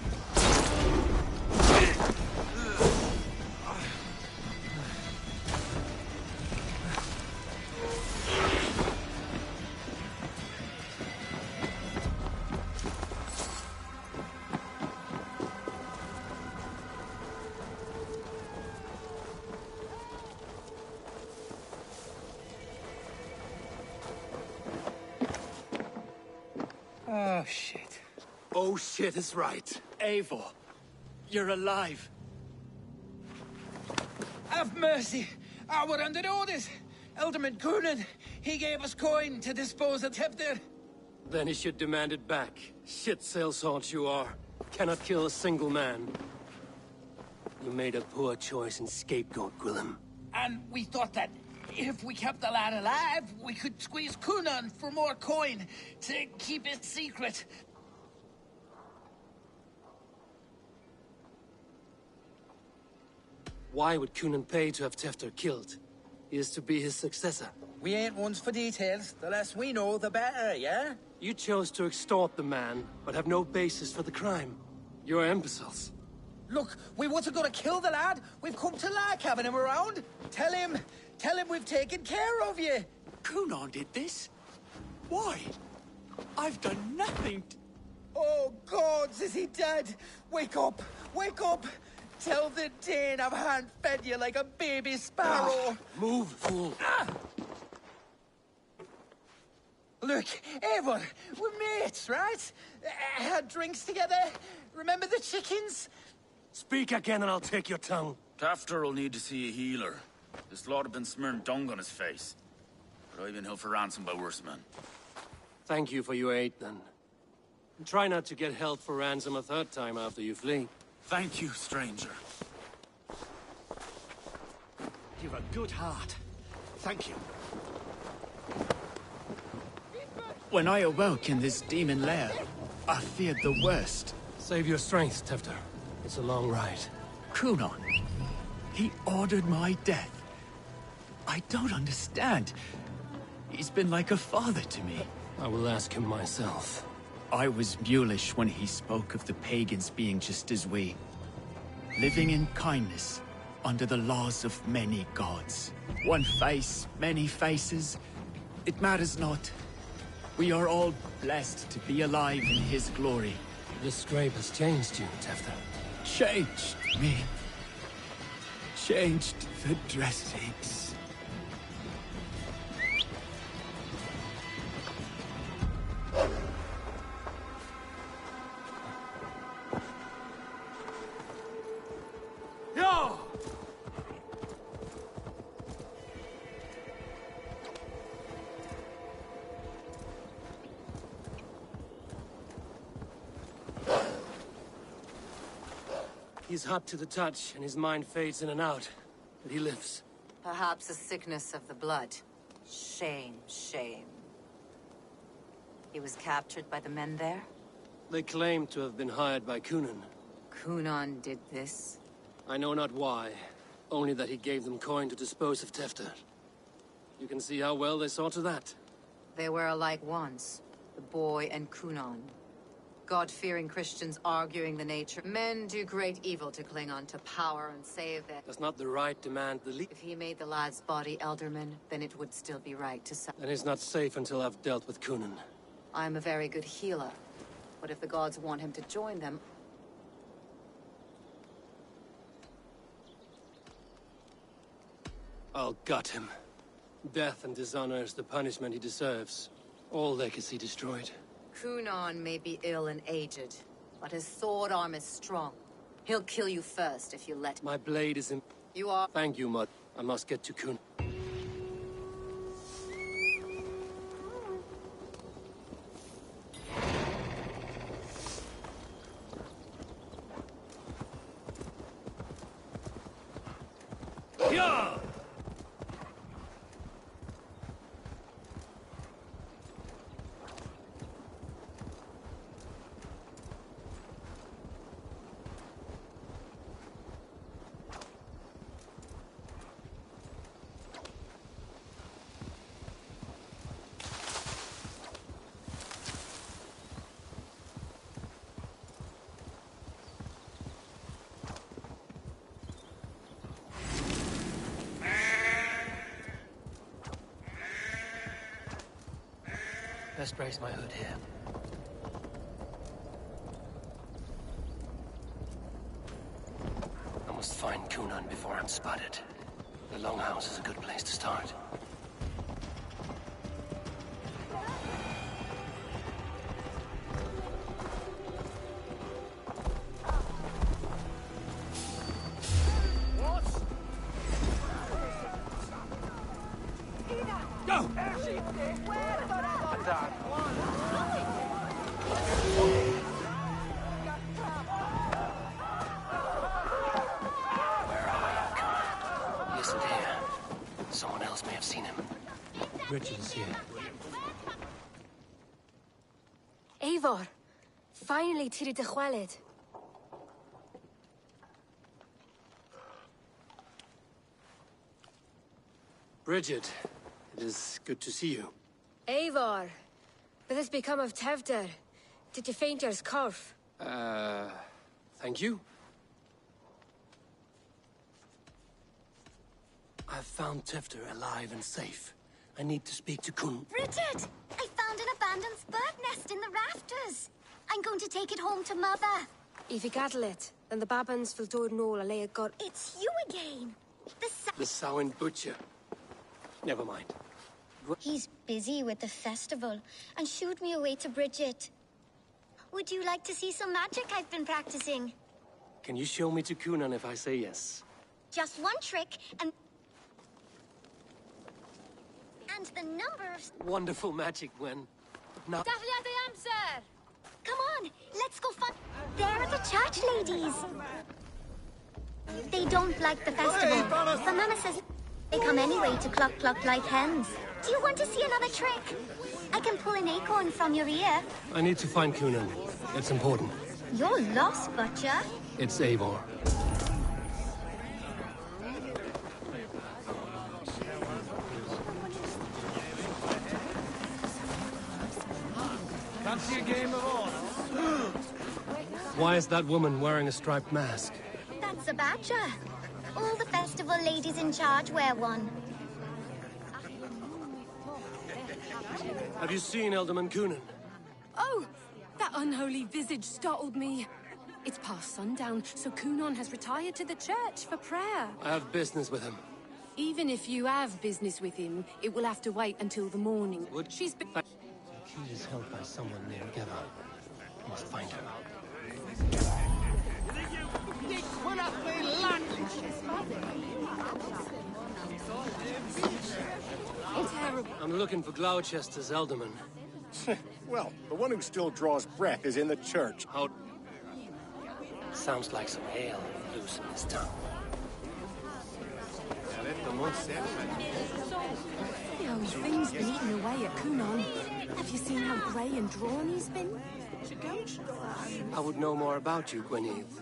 Oh, shit. Oh shit is right. Eivor, you're alive. Have mercy! We're under orders! Alderman Coonan, he gave us coin to dispose of Tevdir. Then he should demand it back. Shit sellsword you are. Cannot kill a single man. You made a poor choice in scapegoat, Gwillem. And we thought that if we kept the lad alive, we could squeeze Coonan for more coin to keep it secret. Why would Coonan pay to have Tefter killed? He is to be his successor. We ain't ones for details. The less we know, the better, yeah? You chose to extort the man, but have no basis for the crime. You're imbeciles. Look, we wasn't gonna kill the lad. We've come to like having him around. Tell him we've taken care of you. Coonan did this? Why? I've done nothing. Oh, gods, is he dead? Wake up! Wake up! Tell the Dane I've hand-fed you like a baby sparrow. Move, fool. Look, Eivor, we're mates, right? Had drinks together. Remember the chickens? Speak again and I'll take your tongue. Tafter will need to see a healer. This lot have been smearing dung on his face. But I've been held for ransom by worse men. Thank you for your aid, then. And try not to get held for ransom a third time after you flee. Thank you, stranger. You've a good heart. Thank you. When I awoke in this demon lair, I feared the worst. Save your strength, Tefter. It's a long ride. Coonan, he ordered my death. I don't understand. He's been like a father to me. I will ask him myself. I was mulish when he spoke of the pagans being just as we. Living in kindness, under the laws of many gods. One face, many faces. It matters not. We are all blessed to be alive in his glory. This scrape has changed you, Tefter. Changed me. Changed the dressings. Yo! He's hot to the touch, and his mind fades in and out. But he lives. Perhaps a sickness of the blood. Shame, shame. He was captured by the men there? They claim to have been hired by Coonan. Coonan did this? I know not why. Only that he gave them coin to dispose of Tefter. You can see how well they saw to that. They were alike once. The boy and Coonan. God-fearing Christians arguing the nature. Men do great evil to cling on to power and save their... Does not the right demand the lead? If he made the lad's body Elderman, then it would still be right to... Then he's not safe until I've dealt with Coonan. I'm a very good healer. But if the gods want him to join them... I'll gut him. Death and dishonor is the punishment he deserves. All legacy destroyed. Coonan may be ill and aged, but his sword arm is strong. He'll kill you first if you let him. My blade is in... You are... Thank you, Mud. I must get to Coonan. Yeah! Best brace my hood here. I must find Coonan before I'm spotted. The Longhouse is a good place to start. He isn't here. Someone else may have seen him. Richard is here. Eivor, finally tiri de chwaled. Bridget, it is good to see you. Eivor, what has become of Tevder? Did you faint your scarf? Thank you. I've found Tefter alive and safe. I need to speak to Kun. Richard! I found an abandoned bird nest in the rafters. I'm going to take it home to Mother. If you gather it, then the babans will do it all a lay a god. It's you again. The Samhain Butcher. Never mind. He's busy with the festival and shooed me away to Bridget. Would you like to see some magic I've been practicing? Can you show me to Kunan if I say yes? Just one trick and the number of... Wonderful magic, Gwen. Now... Come on, let's go find... There are the church ladies. They don't like the festival, but Mama says they come anyway to cluck like hens. Do you want to see another trick? I can pull an acorn from your ear. I need to find Kunan. It's important. You're lost, Butcher. It's Eivor. Fancy a game of horse? Why is that woman wearing a striped mask? That's a badger. All the festival ladies in charge wear one. Have you seen Elderman Kunan? Oh! That unholy visage startled me. It's past sundown, so Kunan has retired to the church for prayer. I have business with him. Even if you have business with him, it will have to wait until the morning. She's been... The key is held by someone named Geva. I must find her. I'm looking for Gloucester's Elderman. Well, the one who still draws breath is in the church. How... Sounds like some ale loose in his tongue. Those things been eating away at Kunan. Have you seen how grey and drawn he's been? I would know more about you, Gweneve.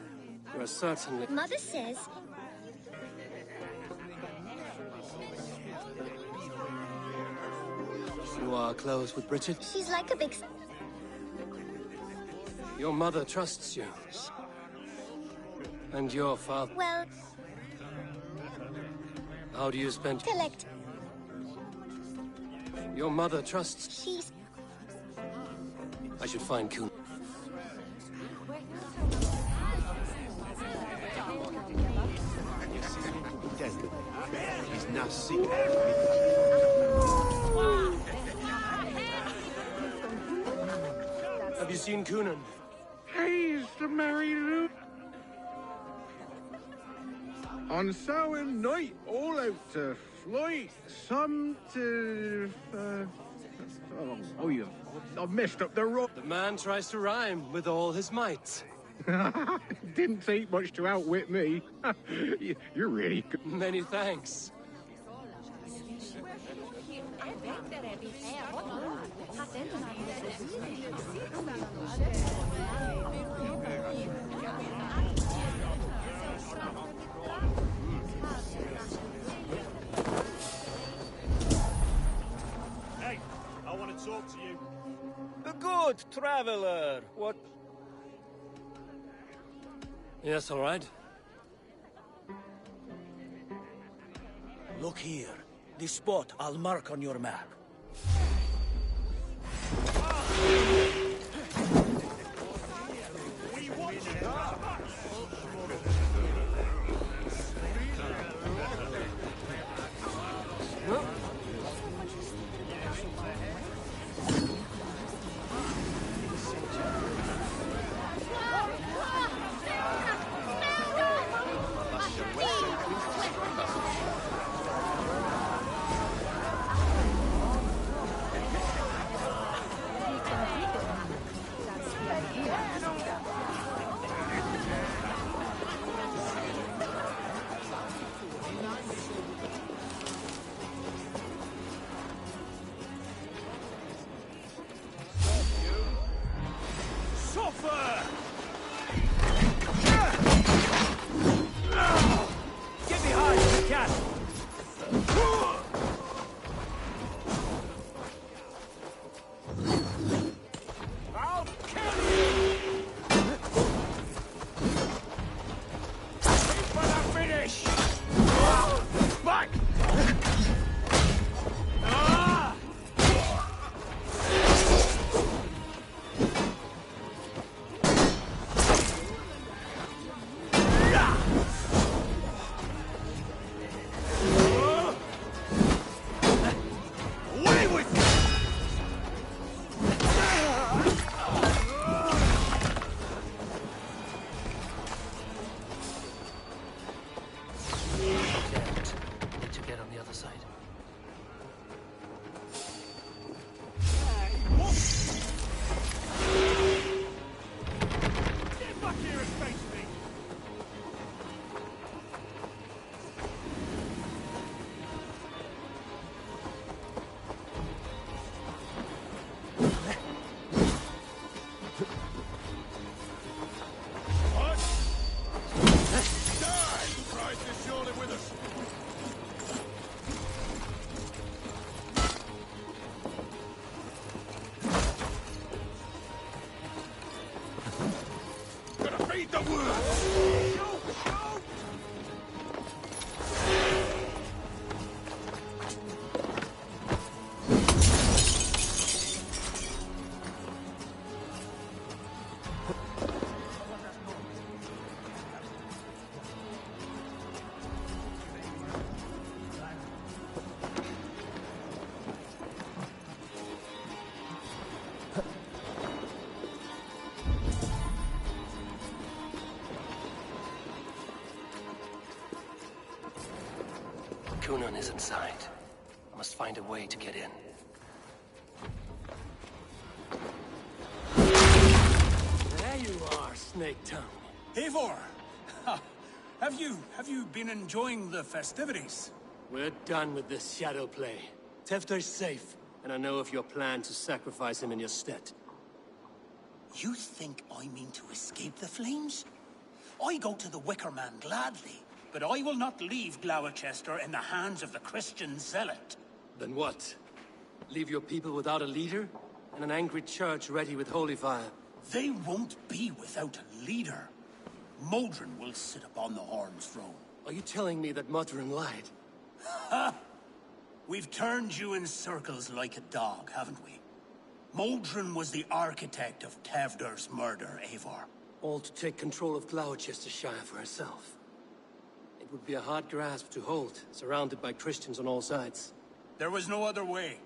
You are certainly... Mother says... You are close with Bridget? She's like a big... Your mother trusts you. And your father... Well... How do you spend... Collect. Your mother trusts... She's... I should find Kun. He's now sick. Have you seen Kunan? He's the Mary Lou. On Samhain night, all out to fly. Some to... I've messed up the road. The man tries to rhyme with all his might. Didn't take much to outwit me. You're really good. Many thanks. Hey, I want to talk to you. A good traveler. What? Yes, all right. Look here. This spot I'll mark on your map. the woods! Kunon is inside. I must find a way to get in. There you are, Snake Tongue. Eivor! Have you been enjoying the festivities? We're done with this shadow play. Tefter's safe, and I know of your plan to sacrifice him in your stead. You think I mean to escape the flames? I go to the Wicker Man gladly, but I will not leave Gloucester in the hands of the Christian zealot. Then what? Leave your people without a leader? And an angry church ready with holy fire? They won't be without a leader. Modron will sit upon the Horn's throne. Are you telling me that Modron lied? Ha! We've turned you in circles like a dog, haven't we? Modron was the architect of Tevder's murder, Eivor. All to take control of Gloucestershire for herself. It would be a hard grasp to hold, surrounded by Christians on all sides. There was no other way.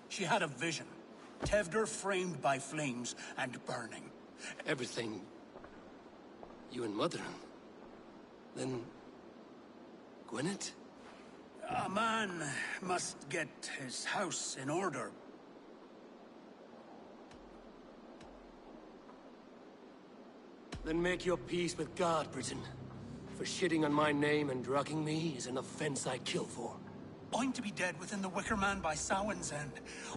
She had a vision. Tevder framed by flames and burning. Everything... you and Modron. Then... Gwyneth? A man must get his house in order. Then make your peace with God, Britain. For shitting on my name and drugging me is an offense I kill for. I'm to be dead within the Wicker Man by Samhain's end.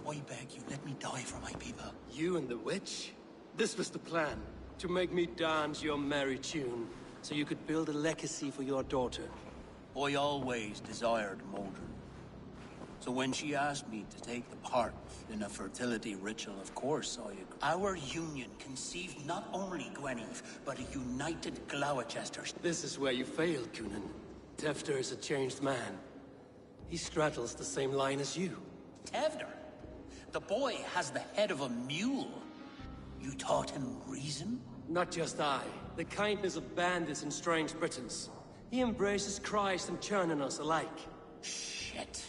I beg you, let me die for my people. You and the witch? This was the plan. To make me dance your merry tune, so you could build a legacy for your daughter. I always desired Modron. So when she asked me to take the part in a fertility ritual, of course I agreed. Our union conceived not only Gweneve, but a united Gloucester. This is where you failed, Kunan. Tefter is a changed man. He straddles the same line as you. Tevder? The boy has the head of a mule. You taught him reason? Not just I. The kindness of bandits and strange Britons. He embraces Christ and churning us alike. Shit.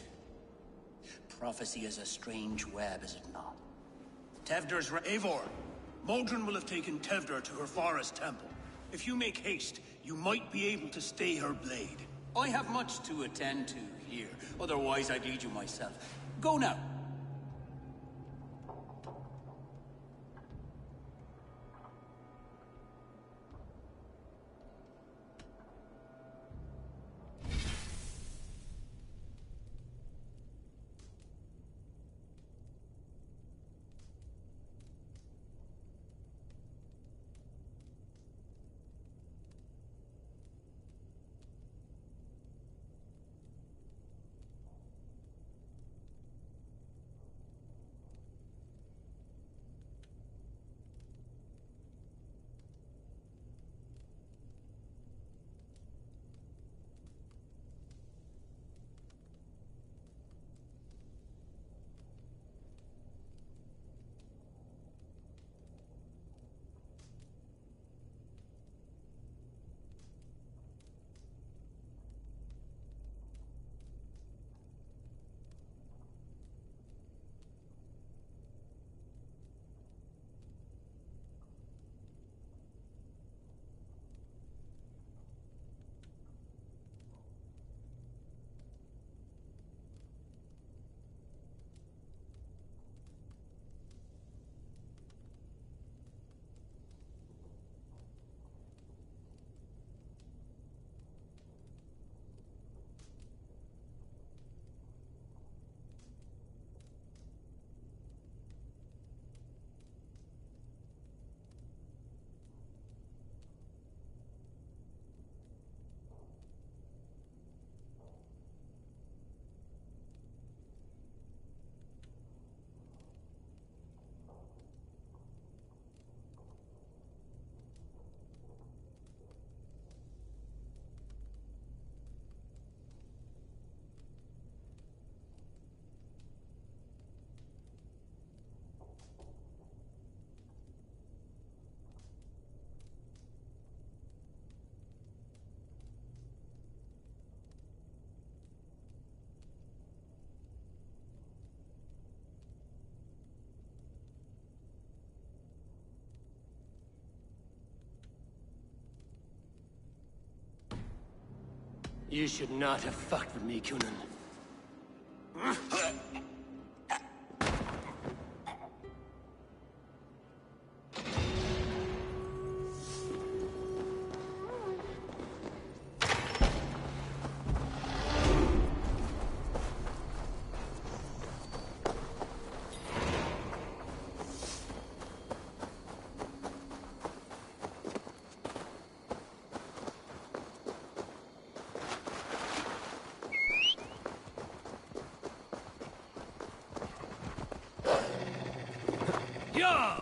Prophecy is a strange web, is it not? Tevder's Eivor. Modron will have taken Tevder to her forest temple. If you make haste, you might be able to stay her blade. I have much to attend to here. Otherwise, I'd lead you myself. Go now. You should not have fucked with me, Kunan. Yeah!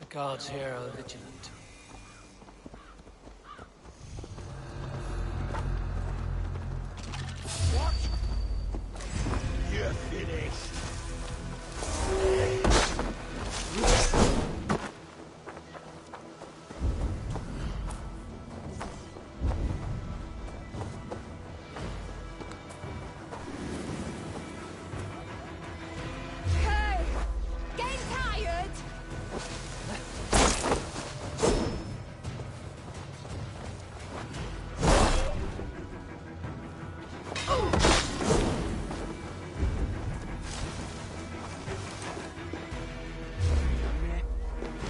The gods here are vigilant. What? You're finished. Hey! Getting tired?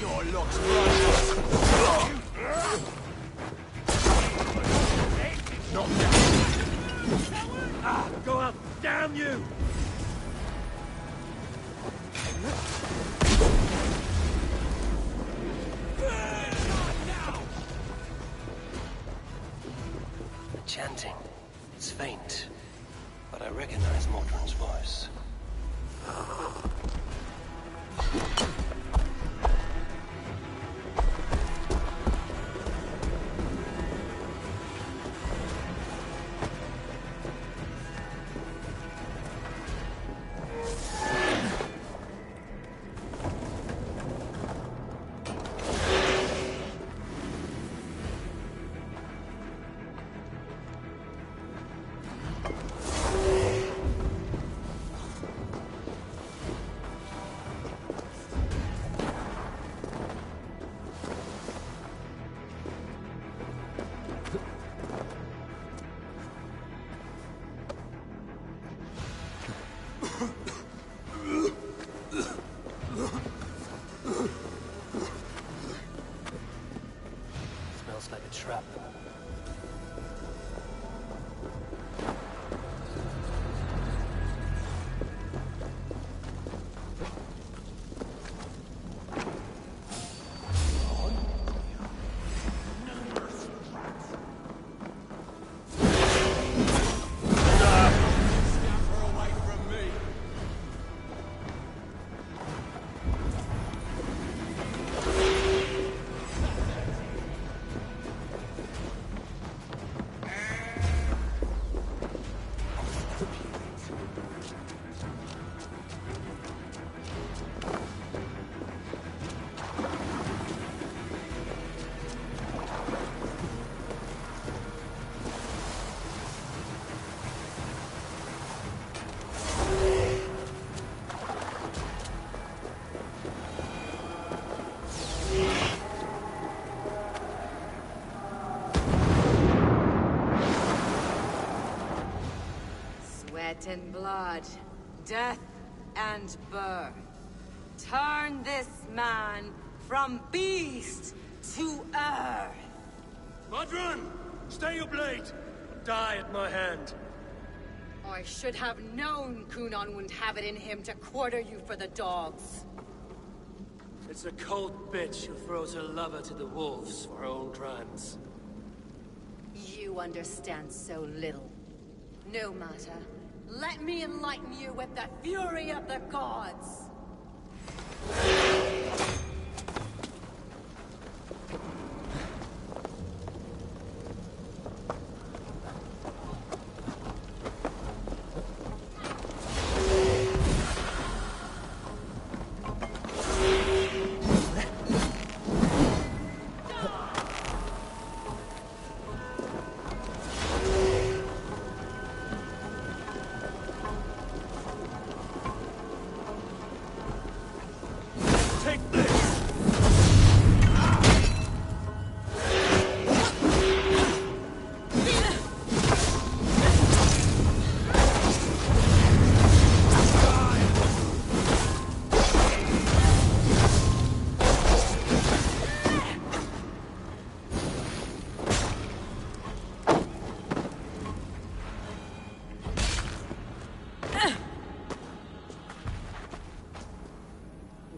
Your looks right. Not Ah, go up! Damn you! The chanting. It's faint, but I recognize Mordrin's voice. Smells like a trap. Sweat and blood, death and birth. Turn this man from beast to earth. Modron! Stay your blade! Or die at my hand. I should have known Kunan wouldn't have it in him to quarter you for the dogs. It's a cold bitch who throws her lover to the wolves for her own crimes. You understand so little. No matter. Let me enlighten you with the fury of the gods.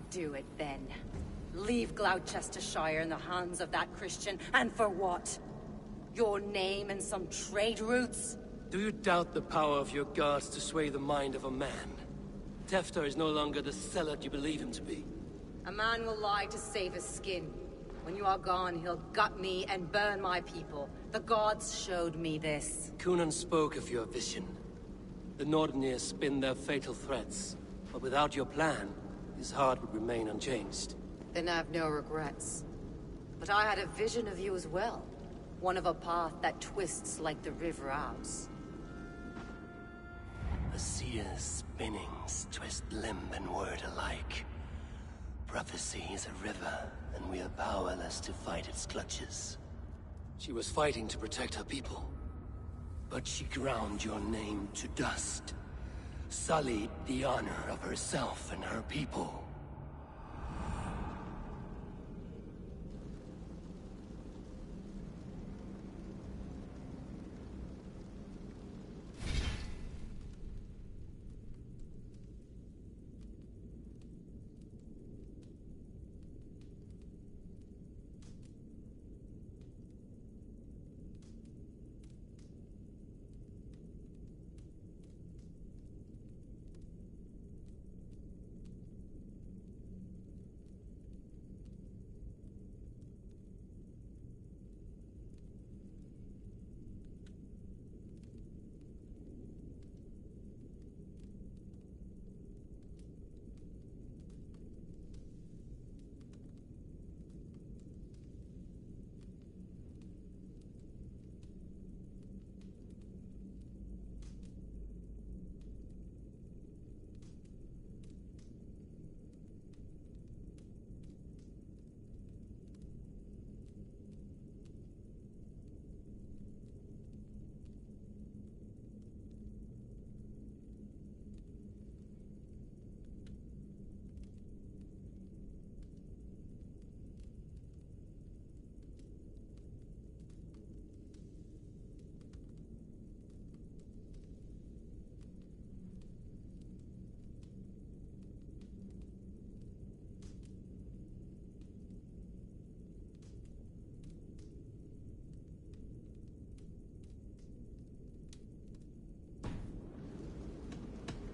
Do it then. Leave Gloucestershire in the hands of that Christian, and for what? Your name and some trade routes? Do you doubt the power of your gods to sway the mind of a man? Tefter is no longer the zealot you believe him to be. A man will lie to save his skin. When you are gone, he'll gut me and burn my people. The gods showed me this. Cunan spoke of your vision. The Nordenir spin their fatal threats, but without your plan, his heart would remain unchanged. Then I have no regrets. But I had a vision of you as well. One of a path that twists like the river Ouse. The seer's spinnings twist limb and word alike. Prophecy is a river, and we are powerless to fight its clutches. She was fighting to protect her people. But she ground your name to dust. Sullied the honor of herself and her people.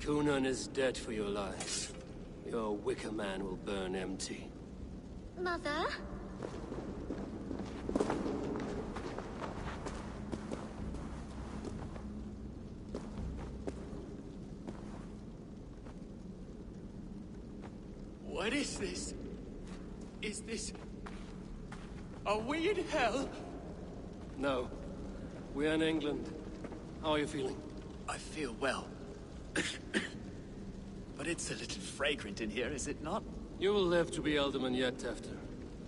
Cunan is dead for your lies. Your wicker man will burn empty. Mother? What is this? Is this... Are we in hell? No. We're in England. How are you feeling? I feel well. But it's a little fragrant in here, is it not? You will live to be Elderman yet, Tefter.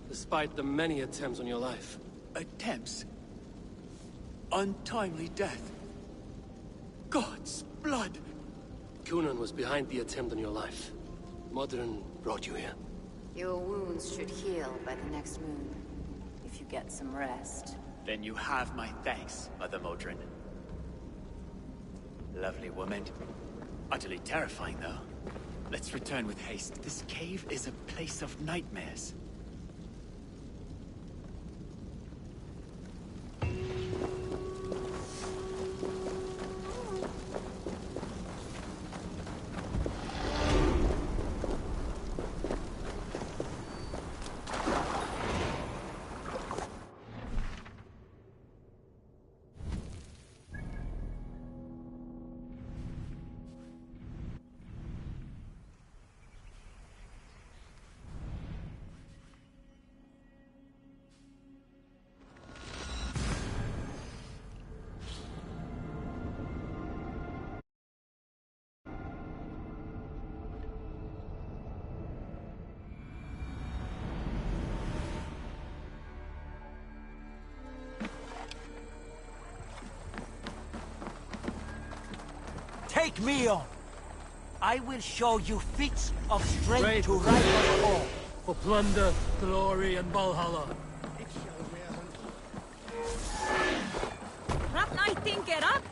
Despite the many attempts on your life. Attempts? Untimely death? God's blood! Cunan was behind the attempt on your life. Modern brought you here. Your wounds should heal by the next moon, if you get some rest. Then you have my thanks, Mother Modron. Lovely woman. Utterly terrifying, though. Let's return with haste. This cave is a place of nightmares. Take me on. I will show you feats of strength Great. to rival all. For plunder, glory, and Valhalla. Rap night tinker up!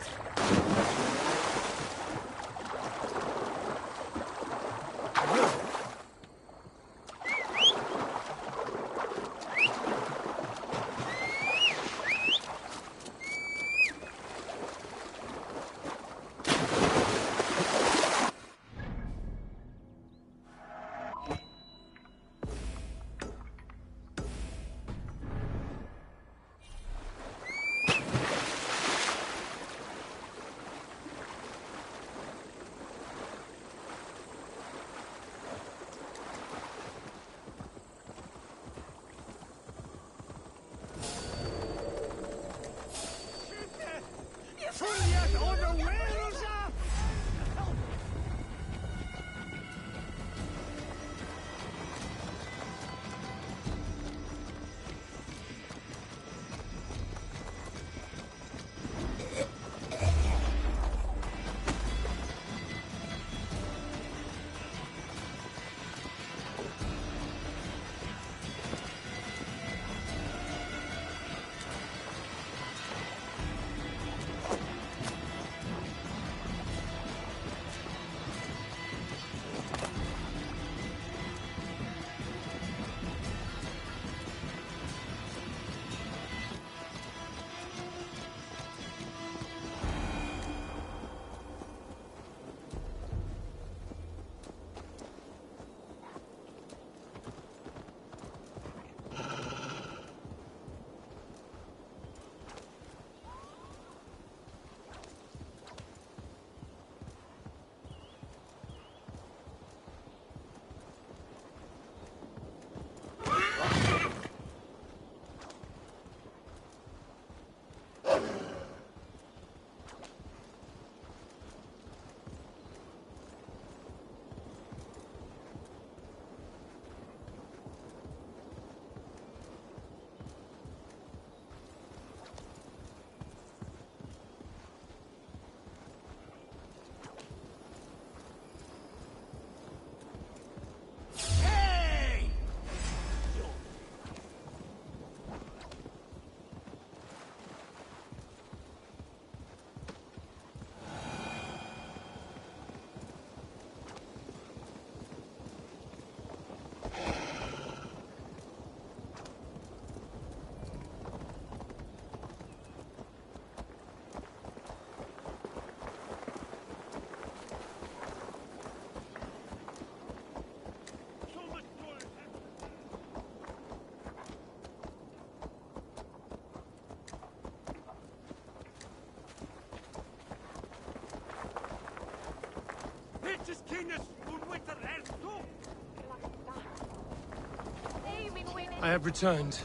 I have returned.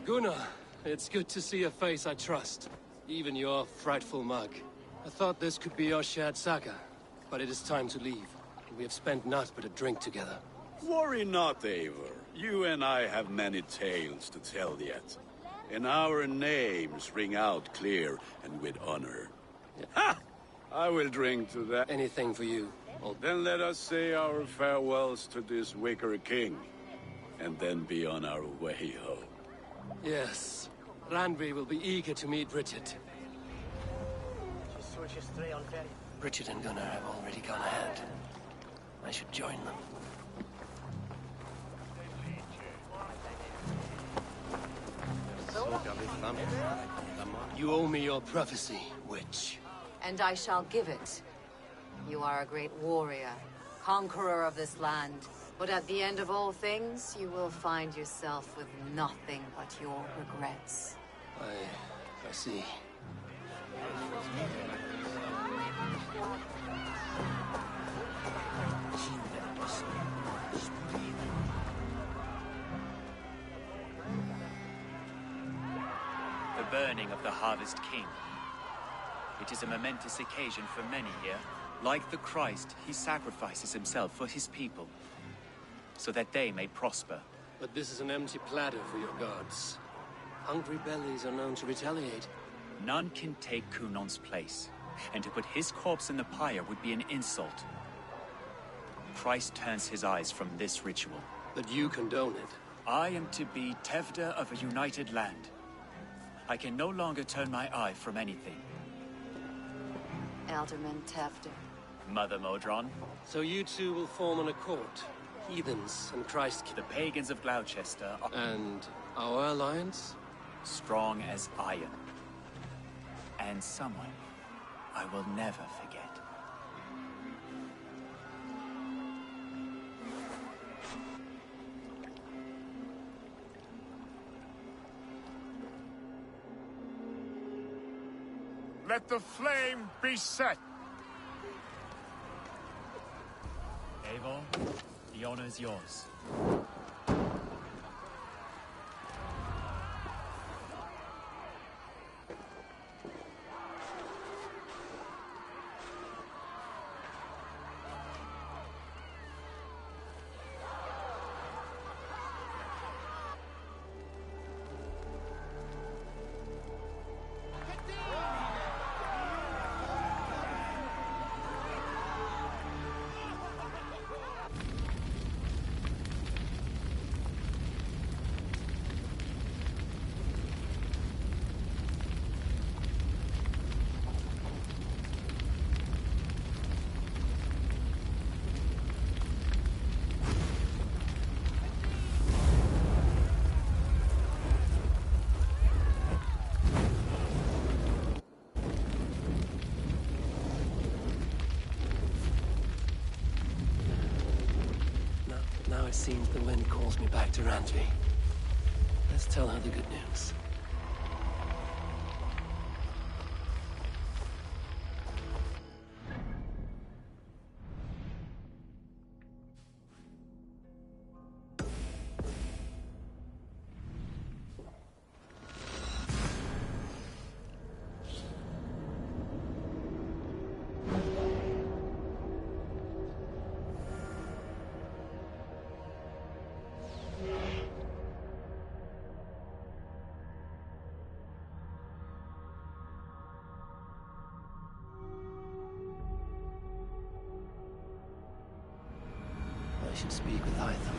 Gunnar, it's good to see a face I trust. Even your frightful mug. I thought this could be our shared saga, but it is time to leave. We have spent naught but a drink together. Worry not, Eivor. You and I have many tales to tell yet. And our names ring out clear and with honor. Yeah. Ha! I will drink to that. Anything for you. Then let us say our farewells to this wicker king. And then be on our way home. Yes. Randvi will be eager to meet Bridget. Bridget and Gunnar have already gone ahead. I should join them. You owe me your prophecy, witch. And I shall give it. You are a great warrior, conqueror of this land. But at the end of all things, you will find yourself with nothing but your regrets. I see. returning of the Harvest King. It is a momentous occasion for many here. Like the Christ, he sacrifices himself for his people, so that they may prosper. But this is an empty platter for your gods. Hungry bellies are known to retaliate. None can take Kunon's place, and to put his corpse in the pyre would be an insult. Christ turns his eyes from this ritual. But you condone it. I am to be Tevder of a united land. I can no longer turn my eye from anything. Alderman Tefter. Mother Modron. So you two will form an accord. Heathens and Christ... The pagans of Gloucester are... And our alliance? Strong as iron. And someone I will never forget. Let the flame be set! Eivor, the honor is yours. Now it seems the wind calls me back to Ranji. Let's tell her the good news. I should speak with Hytham.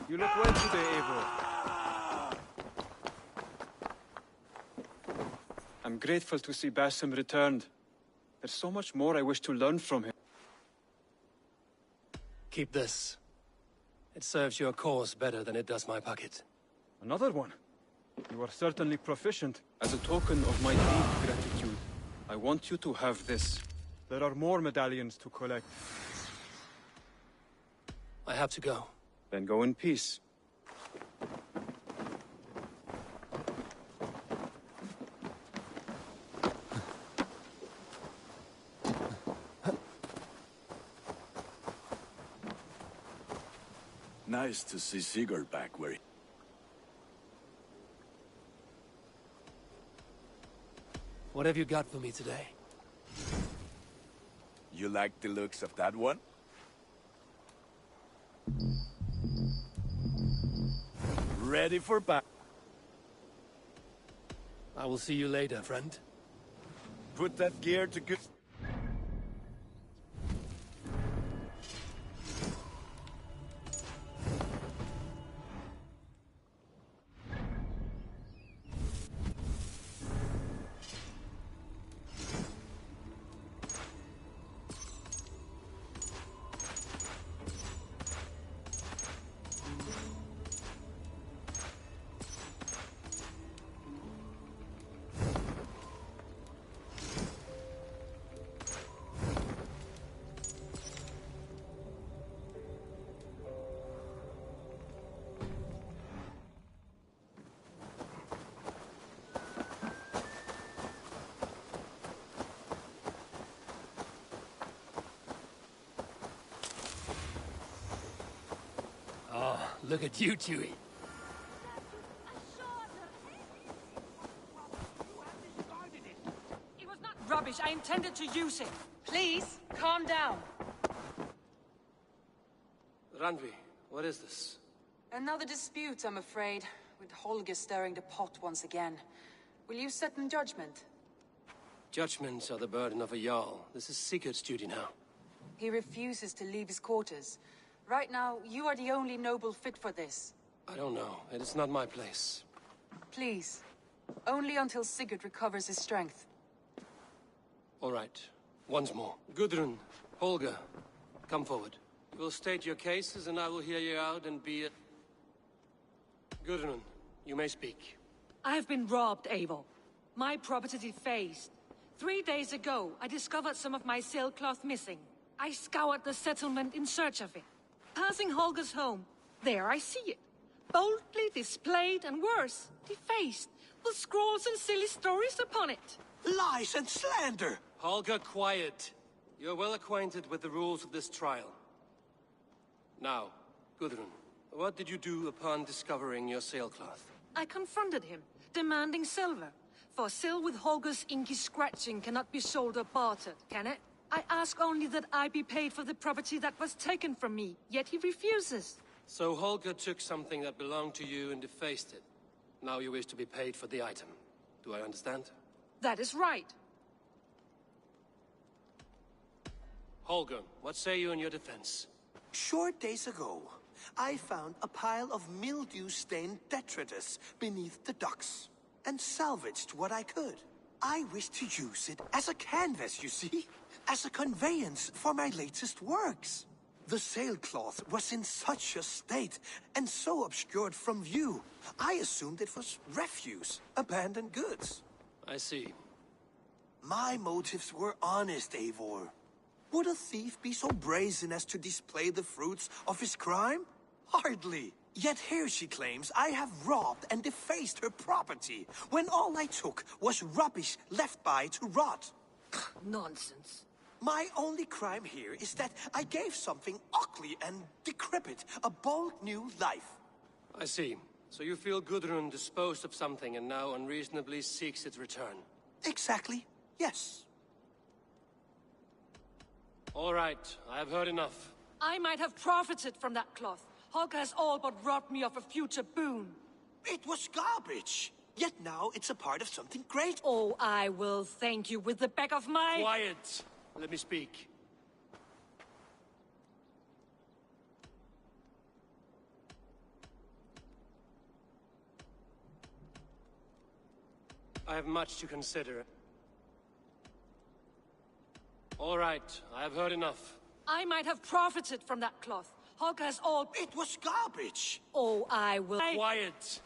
You look well today, Eivor. I'm grateful to see Basim returned. There's so much more I wish to learn from him. Keep this. It serves your cause better than it does my pocket. Another one? You are certainly proficient. As a token of my deep gratitude, I want you to have this. There are more medallions to collect. I have to go. Then go in peace. Nice to see Sigurd back where he... What have you got for me today? You like the looks of that one? Ready for battle. I will see you later, friend. Put that gear to good... Look at you, Chewie. It was not rubbish. I intended to use it. Please, calm down. Randvi, what is this? Another dispute, I'm afraid, with Holger stirring the pot once again. Will you set in judgment? Judgments are the burden of a Jarl. This is Sigurd's duty now. He refuses to leave his quarters. Right now, you are the only noble fit for this. I don't know. It is not my place. Please. Only until Sigurd recovers his strength. All right. Once more. Gudrun, Holger, come forward. You will state your cases and I will hear you out and be it. Gudrun, you may speak. I have been robbed, Eivor. My property defaced. 3 days ago, I discovered some of my sailcloth missing. I scoured the settlement in search of it. Passing Holger's home, there I see it. Boldly displayed and worse, defaced, with scrolls and silly stories upon it. Lies and slander! Holger, quiet. You're well acquainted with the rules of this trial. Now, Gudrun, what did you do upon discovering your sailcloth? I confronted him, demanding silver. For sil with Holger's inky scratching cannot be sold or bartered, can it? I ask only that I be paid for the property that was taken from me, yet he refuses. So Holger took something that belonged to you and defaced it. Now you wish to be paid for the item. Do I understand? That is right. Holger, what say you in your defense? Short days ago, I found a pile of mildew-stained detritus beneath the docks, and salvaged what I could. I wish to use it as a canvas, you see? As a conveyance for my latest works. The sailcloth was in such a state, and so obscured from view, I assumed it was refuse, abandoned goods. I see. My motives were honest, Eivor. Would a thief be so brazen as to display the fruits of his crime? Hardly. Yet here she claims I have robbed and defaced her property, when all I took was rubbish left by to rot. Nonsense. My only crime here is that I gave something ugly and decrepit a bold new life. I see. So you feel Gudrun disposed of something and now unreasonably seeks its return? Exactly, yes. All right, I have heard enough. I might have profited from that cloth. Holger has all but robbed me of a future boon. It was garbage. Yet now it's a part of something great. Oh, I will thank you with the back of my... Quiet! Let me speak. I have much to consider. All right, I have heard enough. I might have profited from that cloth. Holger has all... It was garbage! Oh, I will... Quiet!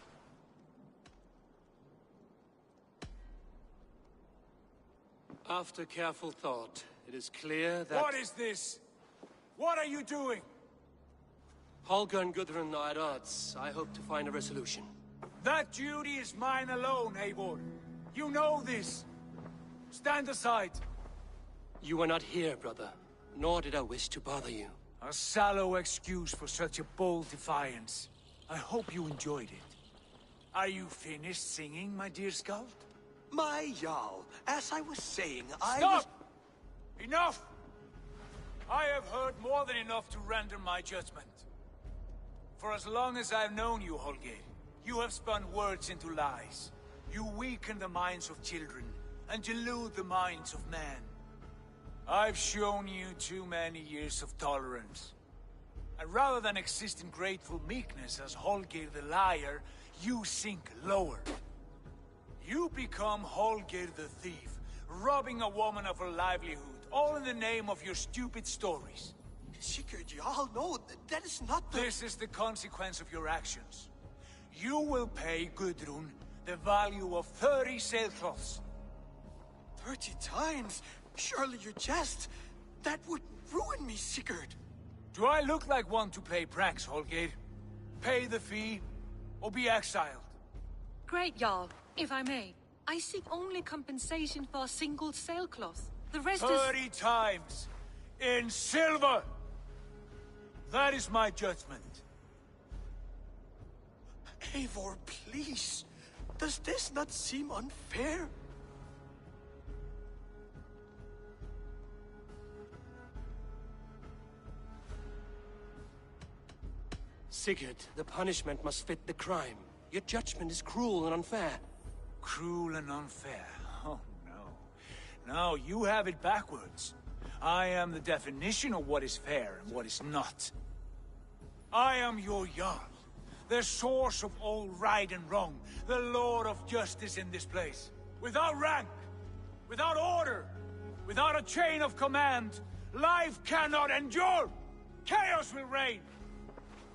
After careful thought, it is clear that... What is this? What are you doing? Holger and Gudrun are at odds. I hope to find a resolution. That duty is mine alone, Eivor. You know this. Stand aside. You were not here, brother. Nor did I wish to bother you. A sallow excuse for such a bold defiance. I hope you enjoyed it. Are you finished singing, my dear Skald? My Jarl, as I was saying, Stop! Enough! I have heard more than enough to render my judgment. For as long as I've known you, Holger, you have spun words into lies. You weaken the minds of children, and delude the minds of men. I've shown you too many years of tolerance. And rather than exist in grateful meekness as Holger the liar, you sink lower. You become Holger the thief, robbing a woman of her livelihood, all in the name of your stupid stories. Sigurd, Jarl, no, that is not the... This is the consequence of your actions. You will pay Gudrun the value of 30 sailcloths. 30 times? Surely you jest. That would ruin me, Sigurd. Do I look like one to play pranks, Holger? Pay the fee, or be exiled. Great, Jarl. If I may, I seek only compensation for a single sailcloth. The rest 30 times! In silver! That is my judgment. Eivor, please. Does this not seem unfair? Sigurd, the punishment must fit the crime. Your judgment is cruel and unfair. Cruel and unfair? Oh, no. No, you have it backwards. I am the definition of what is fair and what is not. I am your Jarl, the source of all right and wrong, the Lord of justice in this place. Without rank, without order, without a chain of command, life cannot endure! Chaos will reign!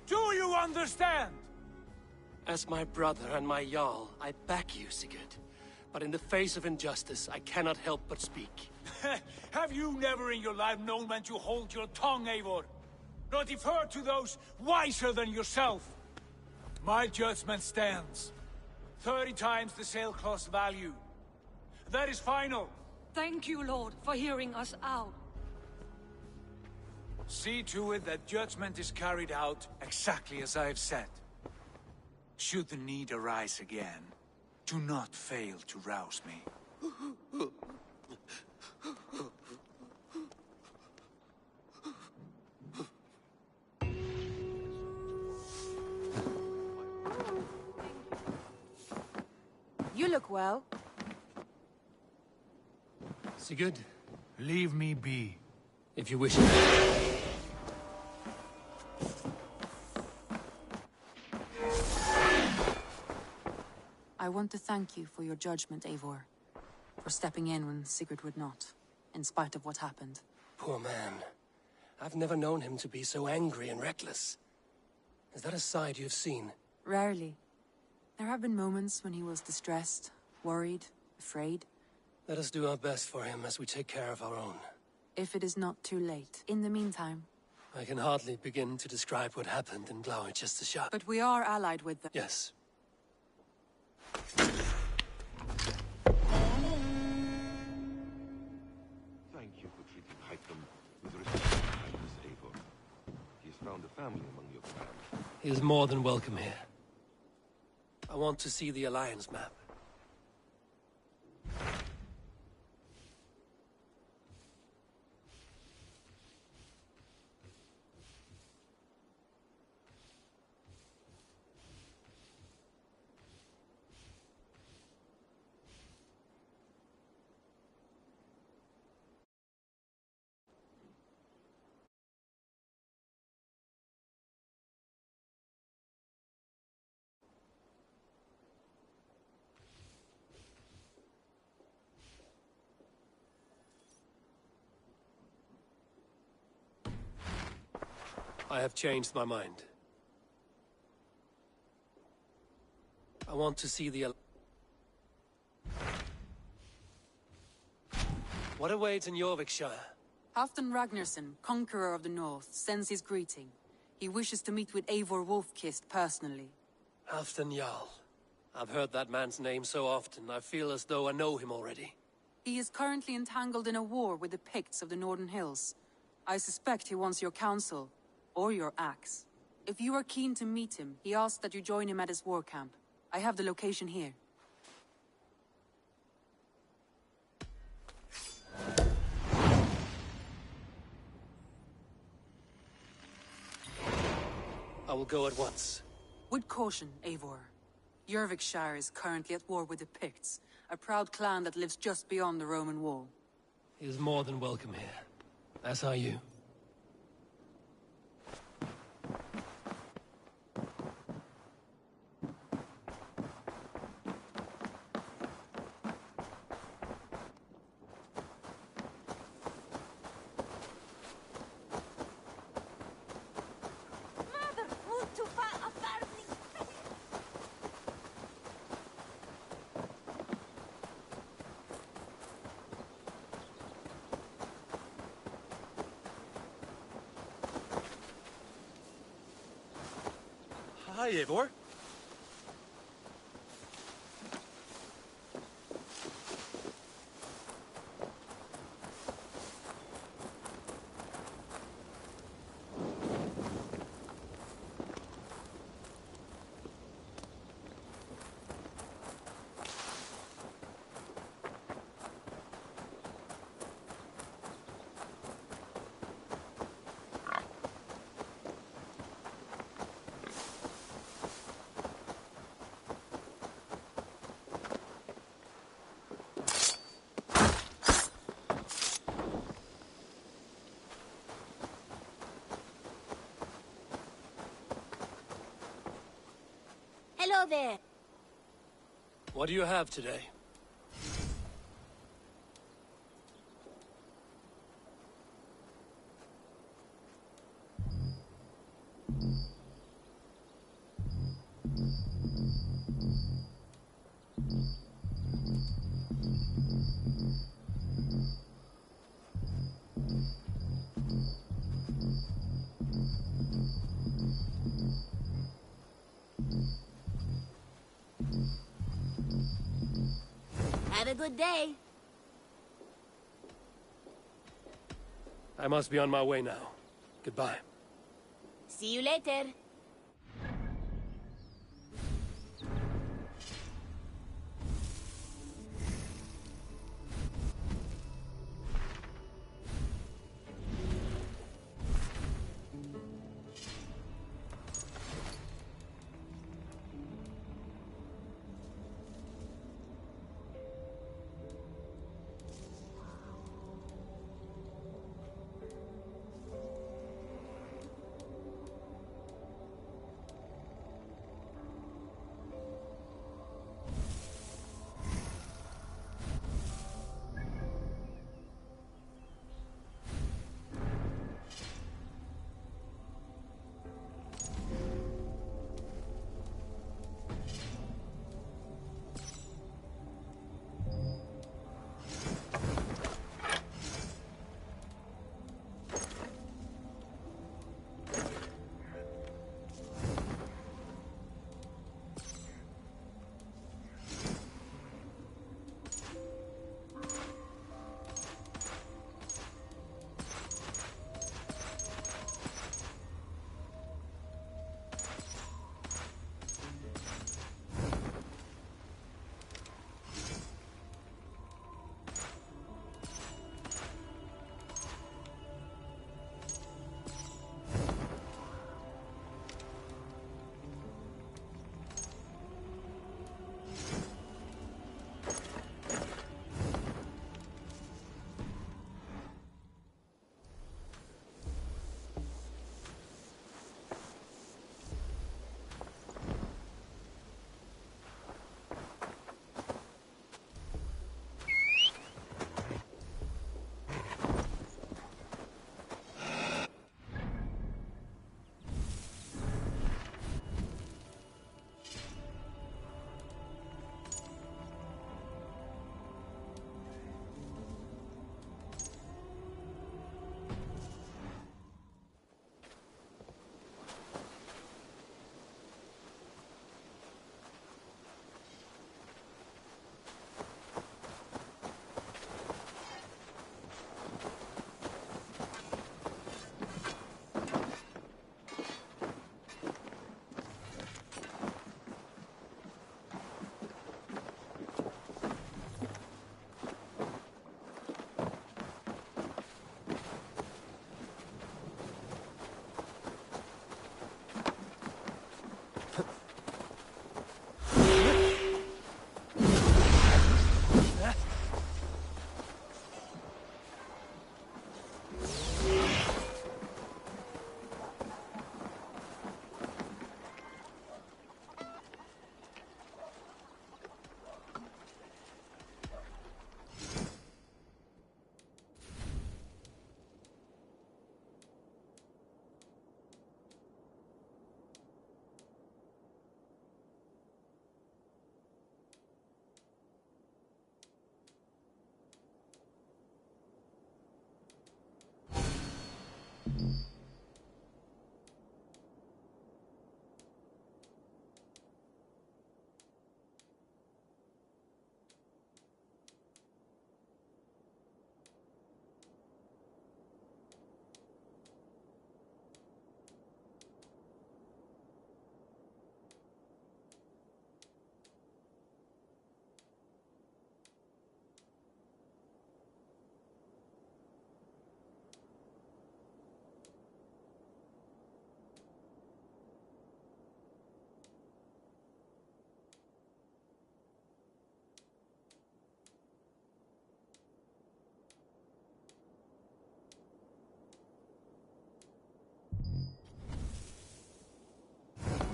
Do you understand? As my brother and my Jarl, I back you, Sigurd. But in the face of injustice, I cannot help but speak. Have you never in your life known when to hold your tongue, Eivor? Nor defer to those wiser than yourself? My judgment stands. 30 times the sailcloth's value. That is final. Thank you, Lord, for hearing us out. See to it that judgment is carried out exactly as I have said. Should the need arise again, do not fail to rouse me. You look well. Sigurd? Leave me be. If you wish. I want to thank you for your judgment, Eivor. For stepping in when Sigurd would not, in spite of what happened. Poor man. I've never known him to be so angry and reckless. Is that a side you've seen? Rarely. There have been moments when he was distressed, worried, afraid. Let us do our best for him as we take care of our own. If it is not too late. In the meantime... I can hardly begin to describe what happened in Gloucestershire. But we are allied with them. Yes. Thank you for treating Hytham with respect and kindness, Eivor. He has found a family among your clan. He is more than welcome here. I want to see the Alliance map. I have changed my mind. I want to see the... What awaits in Jorvikshire? Halfdan Ragnarsson, conqueror of the north, sends his greeting. He wishes to meet with Eivor Wolfkist personally. Halfdan Jarl. I've heard that man's name so often, I feel as though I know him already. He is currently entangled in a war with the Picts of the Northern Hills. I suspect he wants your counsel. Or your axe. If you are keen to meet him, he asks that you join him at his war camp. I have the location here. I will go at once. With caution, Eivor. Jorvikshire is currently at war with the Picts, a proud clan that lives just beyond the Roman wall. He is more than welcome here. As are you. Hi, Eivor. Hello there. What do you have today? Have a good day. I must be on my way now. Goodbye. See you later.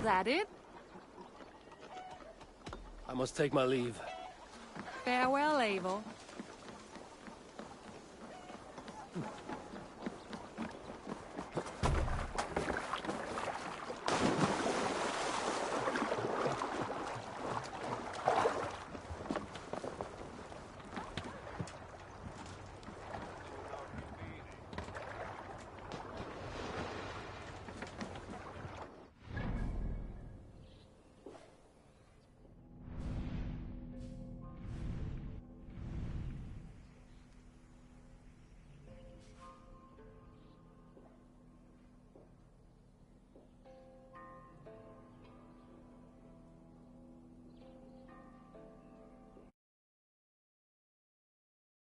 That it? I must take my leave. Farewell, Abel.